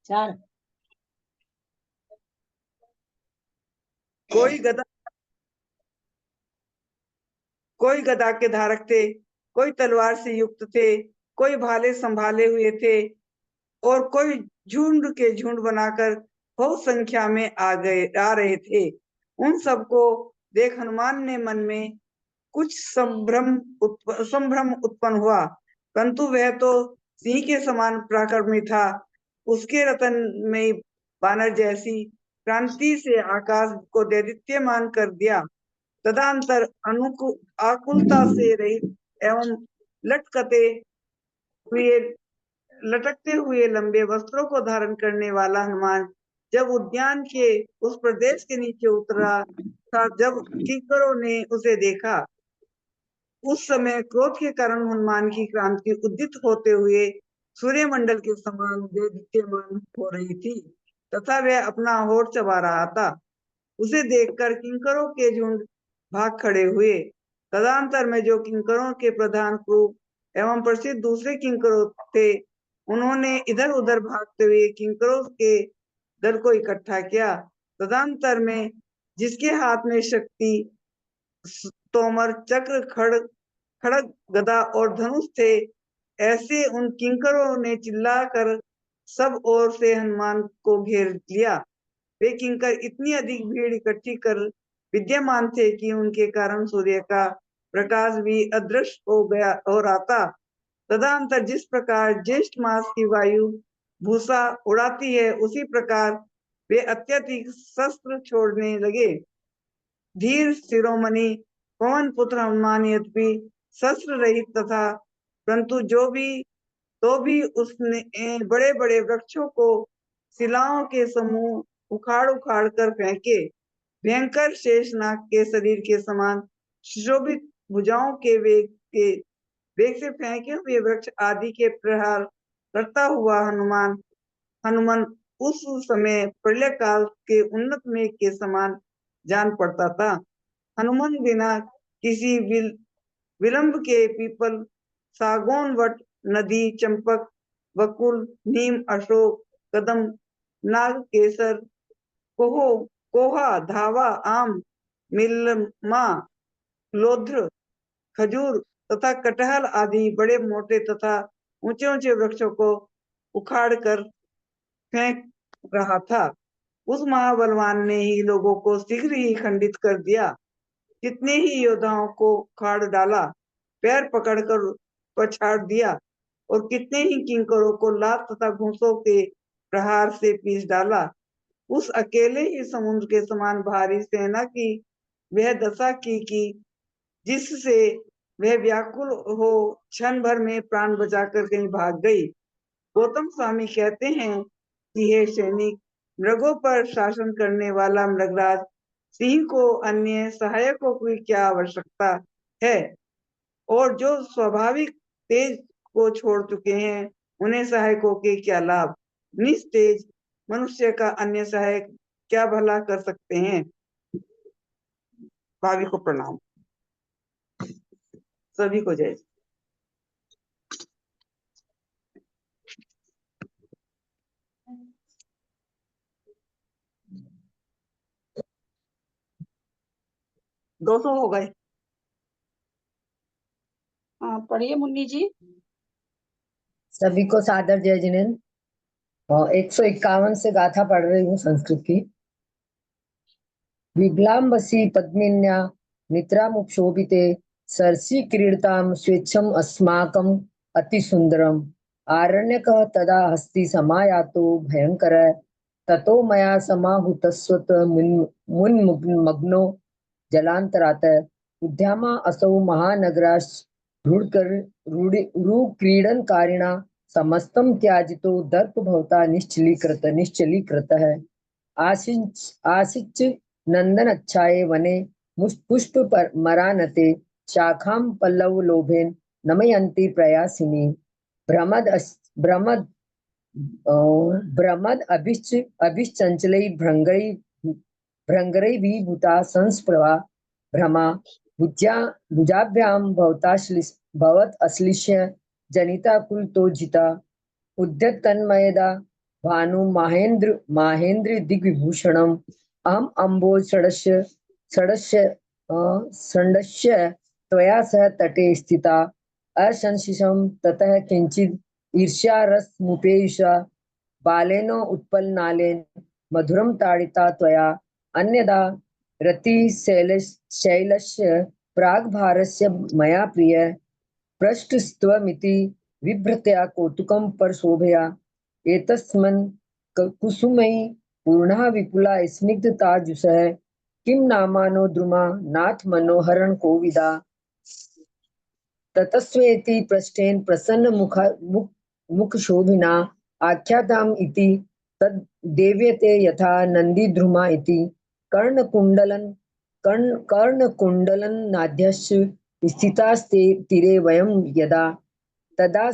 चार कोई गदा के धारक थे, कोई तलवार से युक्त थे, कोई भाले संभाले हुए थे, और कोई झुंड के झुंड बनाकर बहुत संख्या में आ रहे थे। उन सबको देख हनुमान ने मन में कुछ संभ्रम उत्पन्न हुआ, परंतु वह तो सिंह के समान पराक्रमी था। उसके रतन में बानर जैसी क्रांति से आकाश को दैदीप्यमान कर दिया। तदंतर आकुलता से रहित एवं लटकते हुए लटकते हुए लंबे वस्त्रों को धारण करने वाला हनुमान जब उद्यान के उस प्रदेश के नीचे उतरा था, जब किंकरों ने उसे देखा, उस समय क्रोध के कारण हनुमान की क्रांति उद्दित होते हुए सूर्यमंडल के समान देदीप्यमान हो रही थी तथा वह अपना होठ चबा रहा था। उसे देखकर किंकरों के झुंड भाग खड़े हुए। तदंतर में जो किंकरों के प्रधान क्रूप एवं प्रसिद्ध दूसरे किंकरों थे, उन्होंने इधर उधर भागते हुए किंकरों के दल को इकट्ठा किया। तदंतर में जिसके हाथ में शक्ति तोमर चक्र खड़ खड़ग गदा और धनुष थे। ऐसे उन किंकरों ने चिल्लाकर सब ओर से हनुमान को घेर लिया। वे किंकर इतनी अधिक भीड़ इकट्ठी कर विद्यमान थे कि उनके कारण सूर्य का प्रकाश भी अदृश्य हो रहा था। तदनंतर जिस प्रकार ज्येष्ठ मास की वायु भूसा उड़ाती है, उसी प्रकार वे अत्यधिक शस्त्र छोड़ने लगे। धीर शिरोमणि पवन पुत्र हनुमान यद्यपि शस्त्र रहित तथा, परंतु तो भी उसने बड़े बड़े वृक्षों को शिलाओं के समूह उखाड़ उखाड़ कर फेंके। भयंकर शेषनाग के शरीर के समान सुशोभित भुजाओं के वेग से फेंके हुए वृक्ष आदि के प्रहार करता हुआ हनुमान उस समय प्रलय काल के उन्नत मेघ के समान जान पड़ता था। हनुमान बिना किसी विलंब के पीपल, सागौन, वट, नदी, चंपक, बकुल, नीम, अशोक, कदम, नाग, केसर, कोहा, धावा, आम, मिल्मा, लोध्र, खजूर तथा कटहल आदि बड़े मोटे तथा ऊंचे ऊंचे वृक्षों को उखाड़ कर फेंक रहा था। उस महाबलवान ने ही लोगों को शीघ्र ही खंडित कर दिया। कितने ही योद्धाओं को उखाड़ डाला, पैर पकड़कर पछाड़ दिया और कितने ही किंकरों को लात तथा घूंसों के प्रहार से पीस डाला। उस अकेले ही समुद्र के समान भारी सेना की वह दशा की जिससे वह व्याकुल हो क्षण भर में प्राण बचाकर कहीं भाग गई। गौतम स्वामी कहते हैं कि हे सैनिक, मृगों पर शासन करने वाला मृगराज सिंह को अन्य सहायकों की क्या आवश्यकता है, और जो स्वाभाविक तेज को छोड़ चुके हैं उन्हें सहायकों के क्या लाभ। निस्तेज मनुष्य का अन्य सहायक क्या भला कर सकते हैं। भाभी को प्रणाम। सभी को जय। दो सौ हो गए। हाँ, पढ़िए मुन्नी जी। सभी को सादर जय जिनेन्द्र। और 151 से गाथा पढ़ रही हूँ संस्कृत की। विभ्लाम्बसी पद्मिन्या निद्रामुक्षोभिते सरसी क्रीडताम स्वेच्छम अस्माकम अति सुंदरम आरण्यकः तदा हस्ति समायातो भयंकर ततो मया समाहुतस्वत मुन्मग्नो जलांतरात उद्यामा असौ महानगराश क्रीडनकारिणा समस्तं त्याजितो दर्प भवता निश्चलीकृत है। आसिच नंदन अच्छाये वने पुष्प पर मरानते शाखाम पल्लव लोभेन नमयंती प्रयासिनी भ्रमद अभिश्चंचलै भृंगरै विभूता संस्प्रभा भ्रमा भुजाभ्याम भवत अश्लिष्य जनिता कुलतोजिता उद्यत तन्मयदा भानु माहेन्द्र दिग्विभूषणम अहम अम्बोज षडस्य त्वया सह तटे स्थिता असंशिषम ततः किंचिद ईर्ष्यारसमुपेयुषा बालेन उत्पलनालेन मधुरम ताड़िता त्वया अन्यदा रतिशैलस्य प्राग्भारस्य मया प्रिय पृष्ठस्त्वमिति विभ्रतया कौतुकं परशोभया एतस्मिन् कुसुमयि पूर्णा विपुला स्निग्धताजुषः किं नामानो द्रुमा नाथ मनोहरण कोविदा ततस्वेति पृष्ठेन प्रसन्न मुखशोभिना आख्याताम् इति तद् देव्यते यथा नन्दिद्रुमा इति कर्णकुण्डलन नाद्यस्य स्थितास्ते तीरे वयं यदा तदा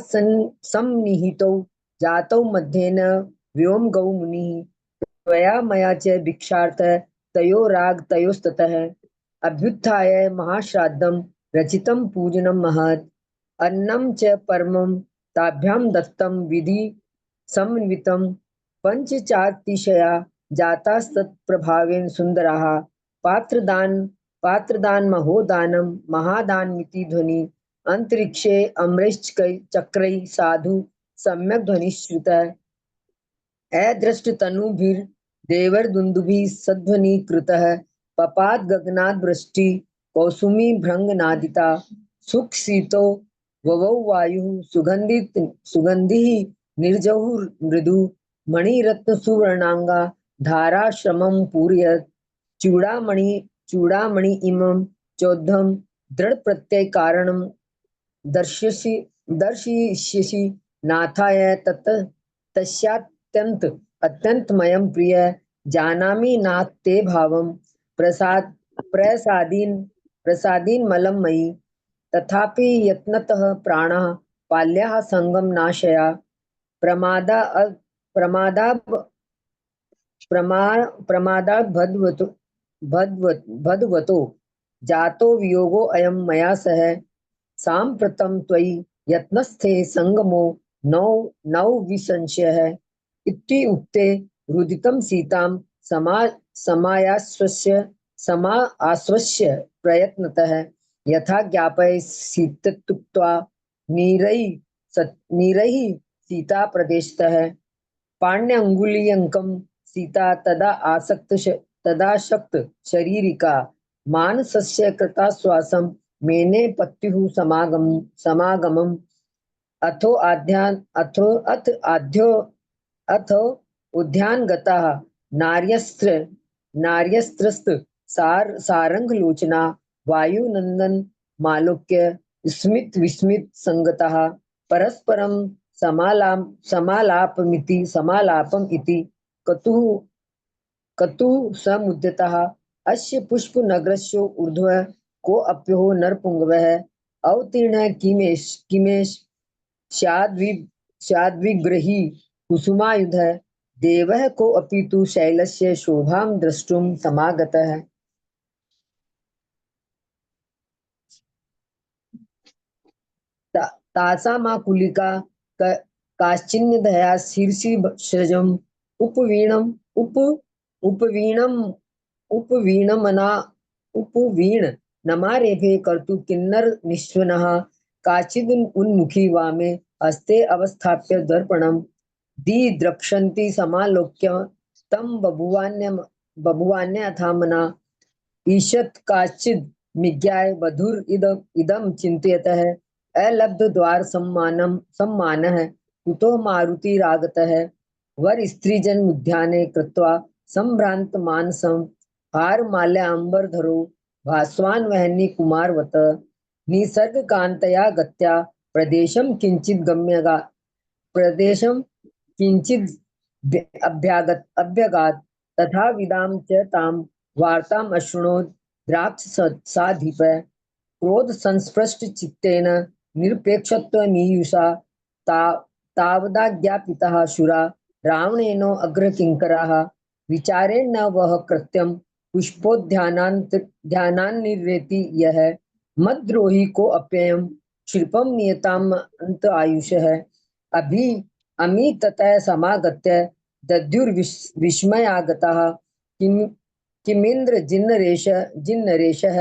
सम्निहितौ जातौ मध्येन व्योमगौ मुनिः त्वया मया च भिक्षार्थ तयोस्ततः अभ्युत्थाय महाश्राद्धं रचितं पूजनं महत् अन्नं च परमं ताभ्यां दत्तं विधि समन्वितं पंचचातिशया जातास्तत्प्रभावेन सुन्दराः पात्रदान महोदानं महादानमिति ध्वनि अंतरिक्षे अमृश्चक्रै साधु सम्यक् ध्वनिश्रुतः अदृष्टतनुभिर्देवर्दुन्दुभिः सध्वनिकृतः पपात गगनात् वृष्टि कौसुमी भृङ्गनादिता सुखशीतो ववौ वायुः सुगन्धिः निर्जहुर्मृदु मणिरत्नसुवर्णाङ्गा धाराश्रमं पूरयत् चूड़ामणि इमं चौद्धं दृढप्रत्ययकारणं दर्शयिष्यसि नाथाय अत्यन्तमयं प्रिय जानामि नाथ ते भावं प्रसादीन मलं मयि तथापि यत्नतः प्राणः पाल्याः संगम नाशया प्रमादात् भद्वतो जातो वियोगो अयं मया सह साम्प्रतं त्वयि यत्नस्थे संगमो नौ विसंशयः इति उक्ते रुदितं सीतां समाश्वस्य प्रयत्नतः यथा ज्ञापयसीत्युक्त्वा नीरैः सीता प्रदेशतः पाण्यङ्गुलीयकं सीता तदाशक्त शरीरिका मानसस्य कृताश्वासं मेने पत्युः समागमम् अथ उद्यानगताः नार्यस्त्रस्त सारंगलोचना वायुनंदन मालोक्य स्मित विस्मित संगताः परस्परं समालापम इति कतुः समुद्यताः अस्य पुष्पनगरस्य ऊर्ध्वः को अप्यो नरपुंगवः अवतीर्णः किमेष स्याद्विग्रही कुसुमायुधः देवः को अपि तु शैलस्य शोभां द्रष्टुं समागतः तासामाकुलिका काश्चिन्नदया शीर्षि सृजम् उपवीणनमारेभे कर्तु किन्नर निःश्वनः काचिद् उन्मुखी वामे हस्ते अवस्थाप्य दर्पणं दिद्रक्षन्ति समालोक्य तं बभुवान्यथामना ईषत् काचिद् मिज्ञाय वधुर इदं चिन्तयतः अलब्धद्वार सम्मानः कुतो मारुतिरागतः वर स्त्रीजन उद्याने कृत्वा संभ्रांत मानसं हारमाल्याम्बरधरो भास्वान् वह्नि कुमारवत निसर्गकान्तया गत्या प्रदेशं किंचिद अभ्यगात् तथा विदां च तां वार्ताम् अशृणोत् द्राक्षसाधिप क्रोध संस्पृष्ट चित्तेन निरपेक्षत्वमीयुषा तावदाज्ञापिताः शूरा रावणेनो अग्रकिंकराः विचारेण न वह कृत्यं पुष्पोद्यानान्निर्वेति यः मद्रोही को अप्ययं क्षिप्रं नियताम् अन्त आयुषः अमी ततः समागत्य दद्युर्विस्मयागताः किमिन्द्र जिन्नरेशः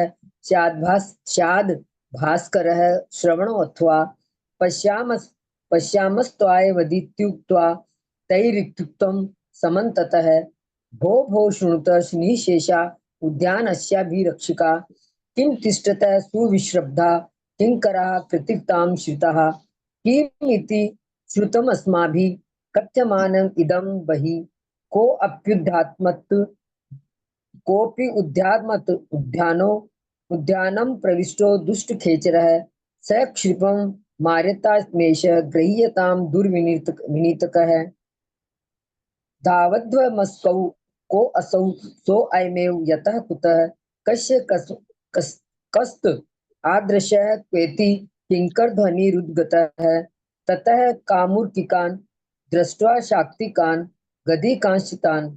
स्याद् भास्करः श्रवणो अथवा पश्यामस्त्वाय वदित्युक्त्वा तैरित्युक्तं समन्ततः भो शृणुत निःशेषा उद्यानस्याभिरक्षिका किं तिष्ठतः सुविश्रब्धा किंकराः कृतिक्तां श्रिताः किमिति श्रुतमस्माभिः कथ्यमानम् इदं बहिः कोऽपि उद्यानं प्रविष्टो दुष्टखेचरः स क्षिप्रं मार्यतामेष गृह्यतां दुर्विनीतकः धावध्वमसौ को असौ सोऽयमेव यतः कुतः कस्य कस्त आदृशः क्वेति किंकरध्वनिरुद्गतः ततः कामुर्किकान् दृष्ट्वा शाक्तिकान् गदिकांश्चितान्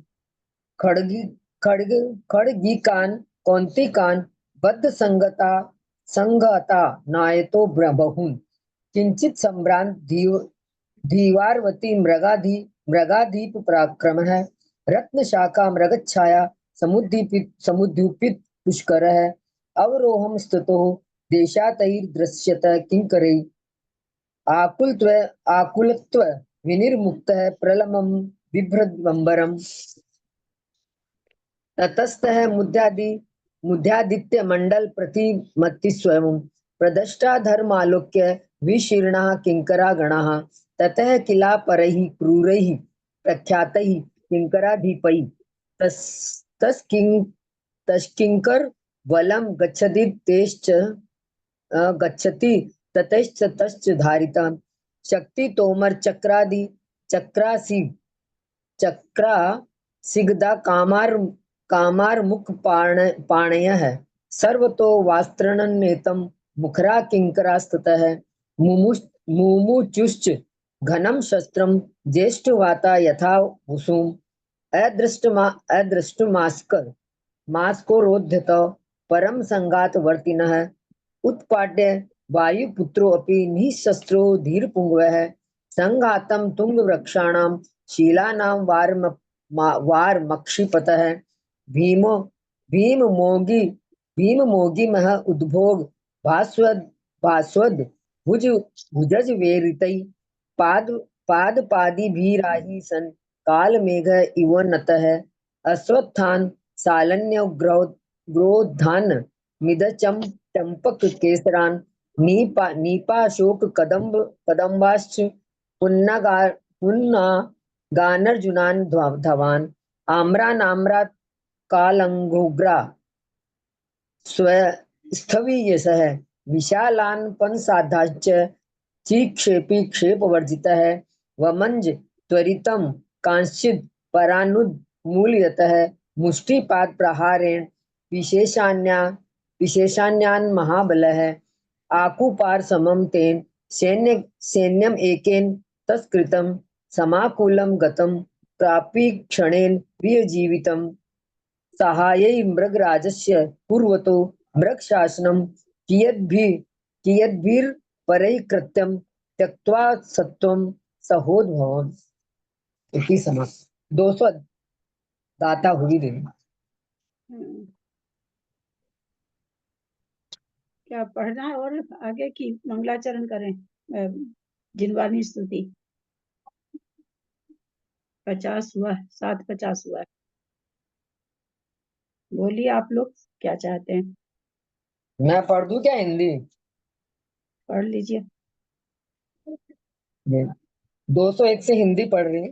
खड्गिकान् कौन्तिकान् बद्धसंगता नायतो बहून् किंचित सम्भ्रांत धीवारवती मृगाधीप पराक्रमः रत्नशाखा मृगच्छाया समुद्दीपित पुष्करः अवरोहं स्तुतो देशातैर्दृश्यत किंकरै आकुलत्व विनिर्मुक्तः प्रलमं बिभ्रद्वंबरम् ततस्तः मुद्यादित्य मंडल प्रतिमत्ति स्वयं प्रदष्टा धर्मालोक्य विशीर्णा किंकरा गणाः ततः किला परैः क्रूरैः प्रख्यातैः किंकराधिपैः तस्किंकर वलम गच्छति ततश्च तश्च धारिता शक्ति तोमर चक्रादि चक्रा सिगदा कामार मुख पाणयः सर्वतो वास्त्रणनेतं मुखरा किंकरास्ततः मुमुचुश्च घनं शस्त्रं ज्येष्ठवाता यथा वसुम् मास्कोरोध्यत परम संगात वर्तिनः उत्पाट्य वायुपुत्रोऽपि निःशस्त्रो धीरपुंगवः संघातं तुंगवृक्षाणां शीलानां वारमक्षिपतः भीममोगिमः उद्भोग भास्वद भुजज वेरितै पादपादिभिराहि सन् कालमेघ इव नतः अश्वत्थान सालन्य ग्रोधान मिदचम चंपक केसरान नीपाशोक कदम्बाश्च पुन्नागानर्जुनान धवान आम्रा कालंगुग्रा स्थवीयसः विशालान पंसाधाश्च चिक्षेपी क्षेपवर्जितः वमंज त्वरितं कांश्चित् परानुद्मूलयतः मुष्टिपाद प्रहारेण विशेषान्यान् महाबलः आकुपार समं तेन सैन्यम एकेन तत्कृतं समाकुलं गतं प्रापि क्षणेन प्रियजीवितं सहायै मृगराजस्य पूर्वतो मृगशासनं कियद्भिर्परैकृत्यं त्यक्त्वा सत्वं सहोद्भवम्। इति समाप्त। 200 दाता हुई देवी। क्या पढ़ना है और आगे की मंगलाचरण करें? जिनवानी स्तुति 50 हुआ, 750 हुआ। बोलिए आप लोग क्या चाहते हैं? मैं पढ़ दूं क्या हिंदी? पढ़ लीजिए। 201 से हिंदी पढ़ रही हैं।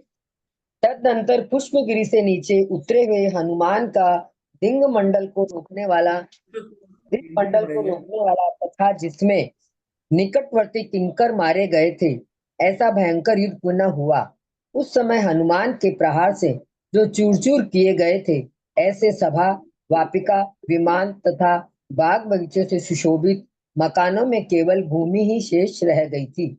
तदनंतर पुष्पगिरि से नीचे उतरे हुए हनुमान का दिंग मंडल को रोकने वाला तथा जिसमें निकटवर्ती किंकर मारे गए थे, ऐसा भयंकर युद्ध पुनः हुआ। उस समय हनुमान के प्रहार से जो चूर चूर किए गए थे, ऐसे सभा वापिका विमान तथा बाग बगीचे से सुशोभित मकानों में केवल भूमि ही शेष रह गई थी।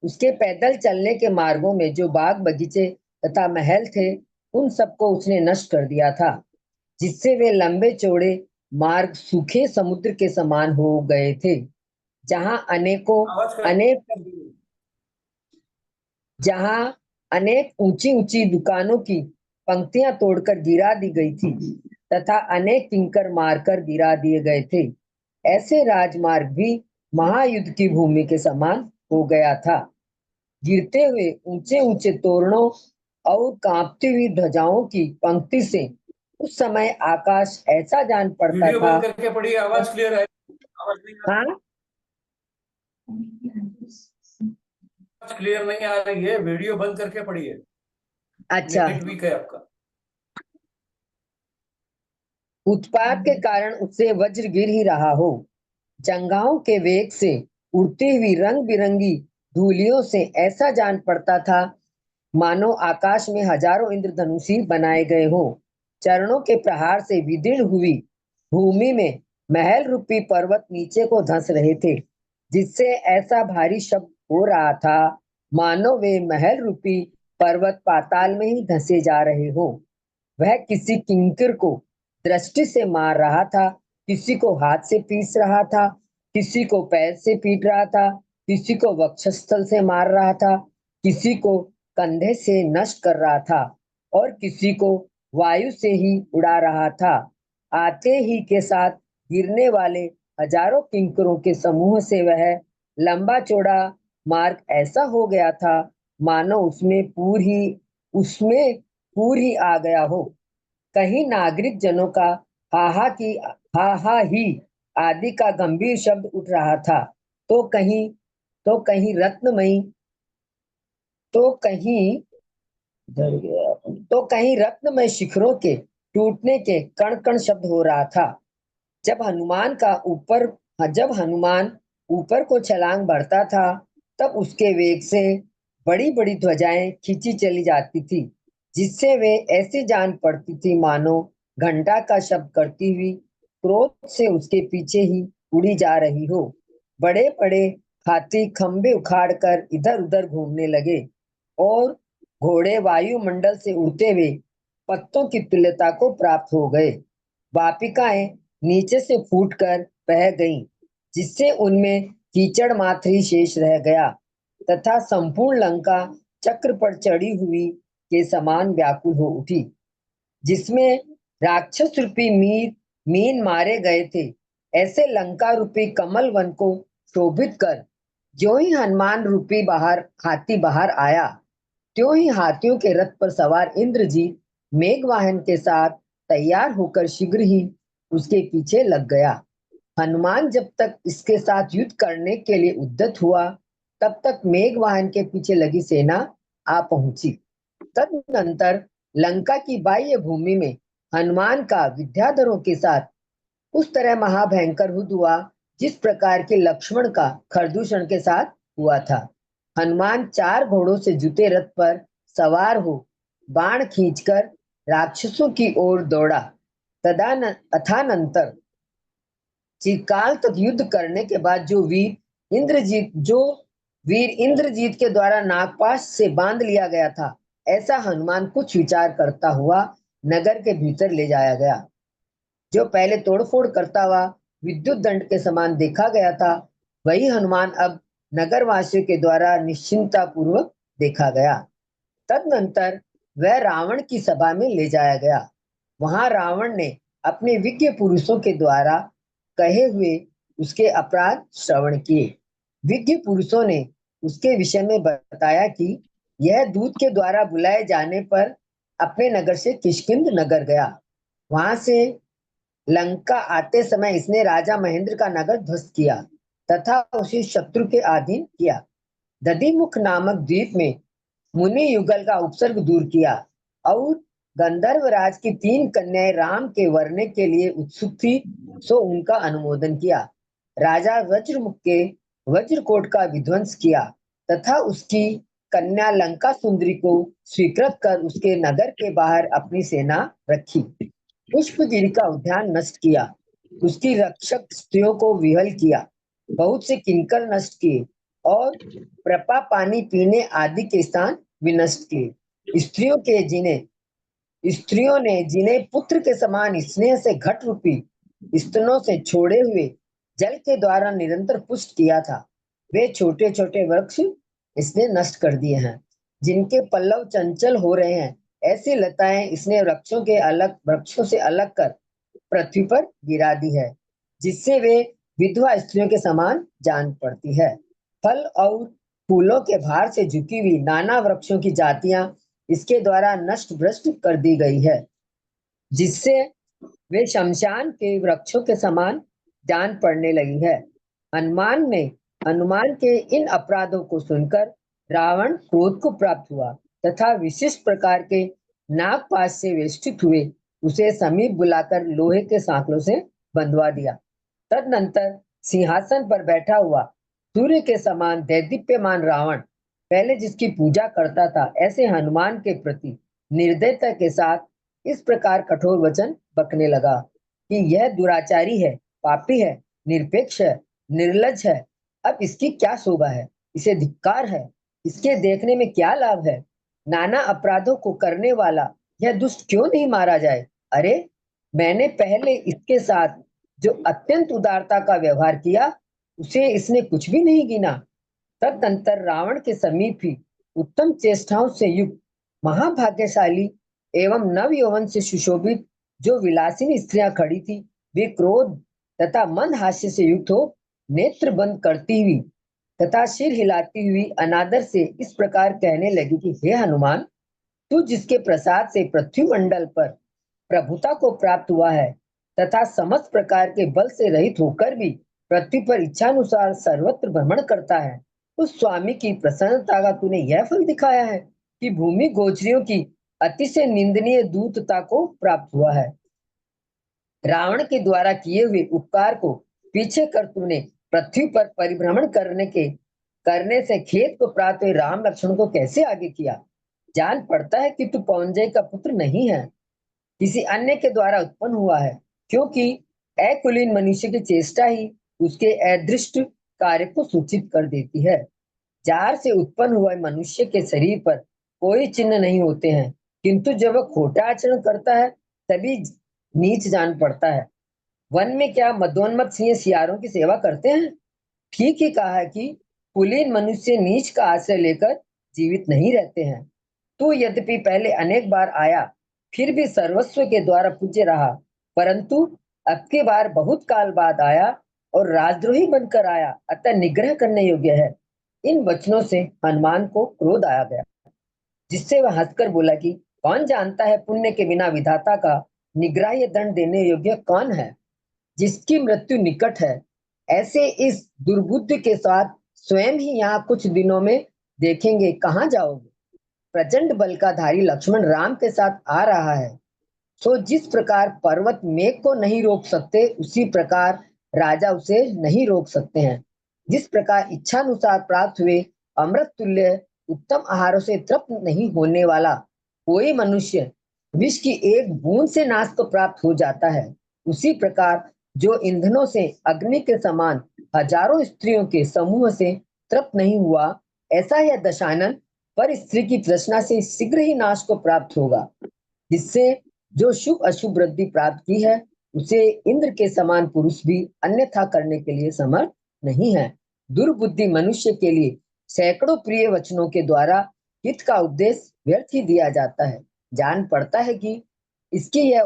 उसके पैदल चलने के मार्गों में जो बाग बगीचे तथा महल थे, उन सबको उसने नष्ट कर दिया था, जिससे वे लंबे चौड़े मार्ग सूखे समुद्र के समान हो गए थे, जहां अनेक ऊंची ऊंची दुकानों की पंक्तियां तोड़कर गिरा दी गई थी तथा अनेक किंकर मारकर गिरा दिए गए थे। ऐसे राजमार्ग भी महायुद्ध की भूमि के समान हो गया था। गिरते हुए ऊंचे ऊंचे तोरणों और कांपती हुई ध्वजाओं की पंक्ति से उस समय आकाश ऐसा जान पड़ता था। बंद करके पढ़िए, आवाज क्लियर है। आवाज क्लियर नहीं आ रही है, वीडियो बंद करके पढ़िए। अच्छा, नेट वीक है आपका। उत्पात के कारण उससे वज्र गिर ही रहा हो। जंगाओं के वेग से उड़ती हुई रंग बिरंगी धूलियों से ऐसा जान पड़ता था मानो आकाश में हजारों इंद्रधनुषी बनाए गए हो। चरणों के प्रहार से विदीर्ण हुई भूमि में महल रूपी पर्वत नीचे को धंस रहे थे, जिससे ऐसा भारी शब्द हो रहा था मानो वे महल रूपी पर्वत पाताल में ही धंसे जा रहे हो। वह किसी किंकर को दृष्टि से मार रहा था, किसी को हाथ से पीस रहा था, किसी को पैर से पीट रहा था, किसी को वक्षस्थल से मार रहा था, किसी को कंधे से नष्ट कर रहा था और किसी को वायु से ही उड़ा रहा था। आते ही के साथ गिरने वाले हजारों किंकरों के समूह से वह लंबा चौड़ा मार्ग ऐसा हो गया था मानो उसमें पूर ही आ गया हो। कहीं नागरिक जनों का हा ही आदि का गंभीर शब्द उठ रहा था, तो कहीं रत्नमयी तो कहीं रत्नमय शिखरों के टूटने के कण कण शब्द हो रहा था। जब हनुमान ऊपर को छलांग बढ़ता था, तब उसके वेग से बड़ी बड़ी ध्वजाएं खींची चली जाती थी, जिससे वे ऐसी जान पड़ती थी मानो घंटा का शब्द करती हुई क्रोध से उसके पीछे ही उड़ी जा रही हो। बड़े बड़े हाथी खंबे उखाड़कर इधर उधर घूमने लगे और घोड़े वायुमंडल से उड़ते हुए पत्तों की तुल्यता को प्राप्त हो गए। वापिकाएं नीचे से फूटकर बह गईं, जिससे उनमें कीचड़ मात्र ही शेष रह गया तथा संपूर्ण लंका चक्र पर चढ़ी हुई के समान व्याकुल हो उठी, जिसमें राक्षस रूपी मीन मारे गए थे। ऐसे लंका रूपी कमल वन को शोभित कर ज्यों ही हनुमान रूपी हाथी बाहर आया, त्यों ही हाथियों के रथ पर सवार इंद्रजीत मेघवाहन के साथ तैयार होकर शीघ्र ही उसके पीछे लग गया। हनुमान जब तक इसके साथ युद्ध करने के लिए उद्यत हुआ, तब तक मेघवाहन के पीछे लगी सेना आ पहुंची। तदनंतर लंका की बाह्य भूमि में हनुमान का विद्याधरों के साथ उस तरह महाभयंकर युद्ध हुआ, जिस प्रकार के लक्ष्मण का खरदूषण के साथ हुआ था। हनुमान 4 घोड़ों से जुते रथ पर सवार हो बाण खींचकर राक्षसों की ओर दौड़ा। अथानंतर चिरकाल तक युद्ध करने के बाद जो वीर इंद्रजीत के द्वारा नागपाश से बांध लिया गया था, ऐसा हनुमान कुछ विचार करता हुआ नगर के भीतर ले जाया गया। जो पहले तोड़फोड़ करता हुआ विद्युत दंड के समान देखा गया था, वही हनुमान अब नगरवासियों के द्वारा निश्चिंता पूर्वक देखा गया। तदनंतर वह रावण की सभा में ले जाया गया। वहां रावण ने अपने विज्ञ पुरुषों के द्वारा कहे हुए उसके अपराध श्रवण किए। विज्ञ पुरुषों ने उसके विषय में बताया कि यह दूत के द्वारा बुलाए जाने पर अपने नगर से किष्किंध नगर गया। वहां से लंका आते समय इसने राजा महेंद्र का नगर ध्वस्त किया तथा उसे शत्रु के अधीन किया। दधिमुख नामक द्वीप में मुनि युगल का उपसर्ग दूर किया और गंधर्वराज की 3 कन्याएं राम के वरने के लिए उत्सुक थी, सो उनका अनुमोदन किया। राजा वज्रमुख के वज्रकोट का विध्वंस किया तथा उसकी कन्या लंका सुंदरी को स्वीकृत कर उसके नगर के बाहर अपनी सेना रखी। पुष्पगिरी का उद्यान नष्ट किया, उसकी रक्षक स्त्रियों को विहल किया, बहुत से किंकर नष्ट किए और प्रपा पानी पीने आदि के स्थान विनष्ट किए। स्त्रियों ने जिन्हें पुत्र के समान स्नेह से घट रूपी स्तनों से छोड़े हुए जल के द्वारा निरंतर पुष्ट किया था, वे छोटे छोटे वृक्ष इसने नष्ट कर दिए हैं। जिनके पल्लव चंचल हो रहे हैं, ऐसी लताएं इसने वृक्षों से अलग कर पृथ्वी पर गिरा दी है, जिससे वे विधवा स्त्रियों के समान जान पड़ती है। फल और फूलों के भार से झुकी हुई नाना वृक्षों की जातियां इसके द्वारा नष्ट भ्रष्ट कर दी गई है, जिससे वे शमशान के वृक्षों के समान जान पड़ने लगी है। हनुमान के इन अपराधों को सुनकर रावण क्रोध को प्राप्त हुआ तथा विशिष्ट प्रकार के नागपाश से वेष्टित हुए उसे समीप बुलाकर लोहे के सांकलों से बंधवा दिया। तदनंतर सिंहासन पर बैठा हुआ सूर्य के समान दैदीप्यमान रावण पहले जिसकी पूजा करता था, ऐसे हनुमान के प्रति निर्दयता के साथ इस प्रकार कठोर वचन बकने लगा कि यह दुराचारी है, पापी है, निरपेक्ष है, निर्लज है। अब इसकी क्या शोभा है, इसे धिक्कार है, इसके देखने में क्या लाभ है। नाना अपराधों को करने वाला यह दुष्ट क्यों नहीं मारा जाए। अरे, मैंने पहले इसके साथ जो अत्यंत उदारता का व्यवहार किया, उसे इसने कुछ भी नहीं गिना। तदनंतर रावण के समीप ही उत्तम चेष्टाओं से युक्त महाभाग्यशाली एवं नव यौवन से सुशोभित जो विलासिनी स्त्रियां खड़ी थी, वे क्रोध तथा मन हास्य से युक्त हो नेत्र बंद करती हुई तथा सिर हिलाती हुई अनादर से इस प्रकार कहने लगी कि हे हनुमान, तू जिसके प्रसाद से पृथ्वी मंडल पर प्रभुता को प्राप्त हुआ है तथा समस्त प्रकार के बल से रहित होकर भी पृथ्वी पर इच्छानुसार सर्वत्र भ्रमण करता है, उस स्वामी की प्रसन्नता का तूने यह फल दिखाया है कि भूमि गोचरियों की अतिशय निंदनीय दूतता को प्राप्त हुआ है। रावण के द्वारा किए हुए उपकार को पीछे कर तूने पृथ्वी पर परिभ्रमण करने से खेत को प्राप्त हुए राम लक्ष्मण को कैसे आगे किया। जान पड़ता है कि तू पौंजय का पुत्र नहीं है, किसी अन्य के द्वारा उत्पन्न हुआ है, क्योंकि अकुलीन मनुष्य की चेष्टा ही उसके अदृष्ट कार्य को सूचित कर देती है। जार से उत्पन्न हुआ मनुष्य के शरीर पर कोई चिन्ह नहीं होते हैं, किंतु जब वह खोटा आचरण करता है तभी नीच जान पड़ता है। वन में क्या मदोन्मत्त सिंह सियारों की सेवा करते हैं? ठीक ही कहा है कि कुलीन मनुष्य नीच का आश्रय लेकर जीवित नहीं रहते हैं। तो यद्यपि पहले अनेक बार आया, फिर भी सर्वस्व के द्वारा पूज्य रहा, परंतु अब के बार बहुत काल बाद आया और राजद्रोही बनकर आया, अतः निग्रह करने योग्य है। इन वचनों से हनुमान को क्रोध आया गया, जिससे वह हंसकर बोला कि कौन जानता है पुण्य के बिना विधाता का निग्राह्य दंड देने योग्य कौन है। जिसकी मृत्यु निकट है, ऐसे इस दुर्बुद्धि के साथ स्वयं ही यहाँ कुछ दिनों में देखेंगे, कहाँ जाओगे। प्रचंड बल का धारी लक्ष्मण राम के साथ आ रहा है, सो जिस प्रकार पर्वत मेघ को नहीं रोक सकते, उसी प्रकार राजा उसे नहीं रोक सकते हैं। जिस प्रकार इच्छानुसार प्राप्त हुए अमृत तुल्य उत्तम आहारों से तृप्त नहीं होने वाला कोई मनुष्य विष की एक बूंद से नाश को प्राप्त हो जाता है, उसी प्रकार जो ईंधनों से अग्नि के समान हजारों स्त्रियों के समूह से तृप्त नहीं हुआ, ऐसा यह दशानन पर स्त्री की तृष्णा से शीघ्र ही नाश को प्राप्त होगा। जिससे जो शुभ अशुभ वृद्धि प्राप्त की है, उसे इंद्र के समान पुरुष भी अन्यथा करने के लिए समर्थ नहीं है। दुर्बुद्धि मनुष्य के लिए सैकड़ों प्रिय वचनों के द्वारा हित का उपदेश व्यर्थ ही दिया जाता है। जान पड़ता है कि इसकी यह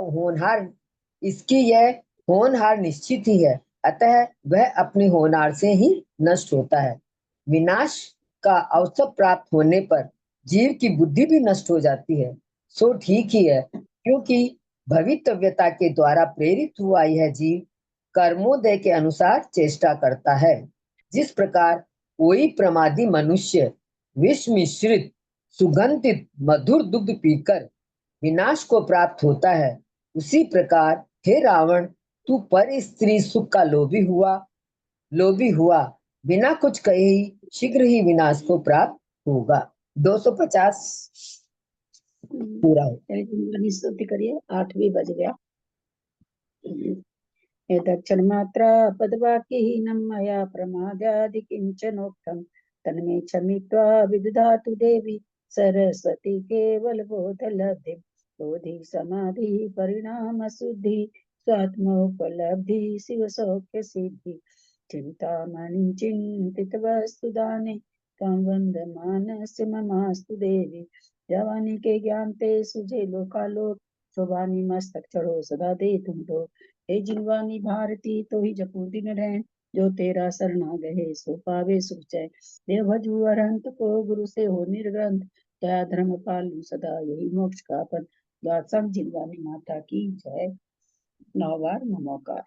होनहार निश्चित ही है, अतः वह अपने होनहार से ही नष्ट होता है। विनाश का अवसर प्राप्त होने पर जीव की बुद्धि भी नष्ट हो जाती है, सो ठीक ही है, क्योंकि भवितव्यता के द्वारा प्रेरित हुआ यह जीव कर्मोदय के अनुसार चेष्टा करता है। जिस प्रकार कोई प्रमादी मनुष्य विष मिश्रित सुगंधित मधुर दुग्ध पीकर विनाश को प्राप्त होता है, उसी प्रकार हे रावण, तू पर स्त्री सुख का लोभी हुआ बिना कुछ कहे ही शीघ्र ही विनाश को प्राप्त होगा। 250 पूरा हो। चलिए स्तुति करिए, 8 भी बज गया। एतक्षण मात्रा पदवाक्यहीनं मया प्रमादादि किंचनोक्तं तन्मे क्षमित्वा विदधातु देवी सरस्वती केवल बोधलब्धि बोधि समाधि परिणाम शुद्धि स्वात्मोपलब्धि शिव सौख्य सिद्धि चिंतामणि चिंतित वस्तु दाने तम वंदमानस्य ममास्तु देवी जवानी के ज्ञान ते सुझे लोकालोक शोभानी मस्तक चढ़ो सदा दे तुम दो हे जिनवानी भारती तो ही जपू दिन रहन जो तेरा शरणा गहे सो पावे सुख चैन देव भजू अरहंत को गुरु से हो निर्ग्रंथ दया धर्म पालू सदा यही मोक्ष का पद गासम जिनवानी माता की जय। 9 बार नमोकार।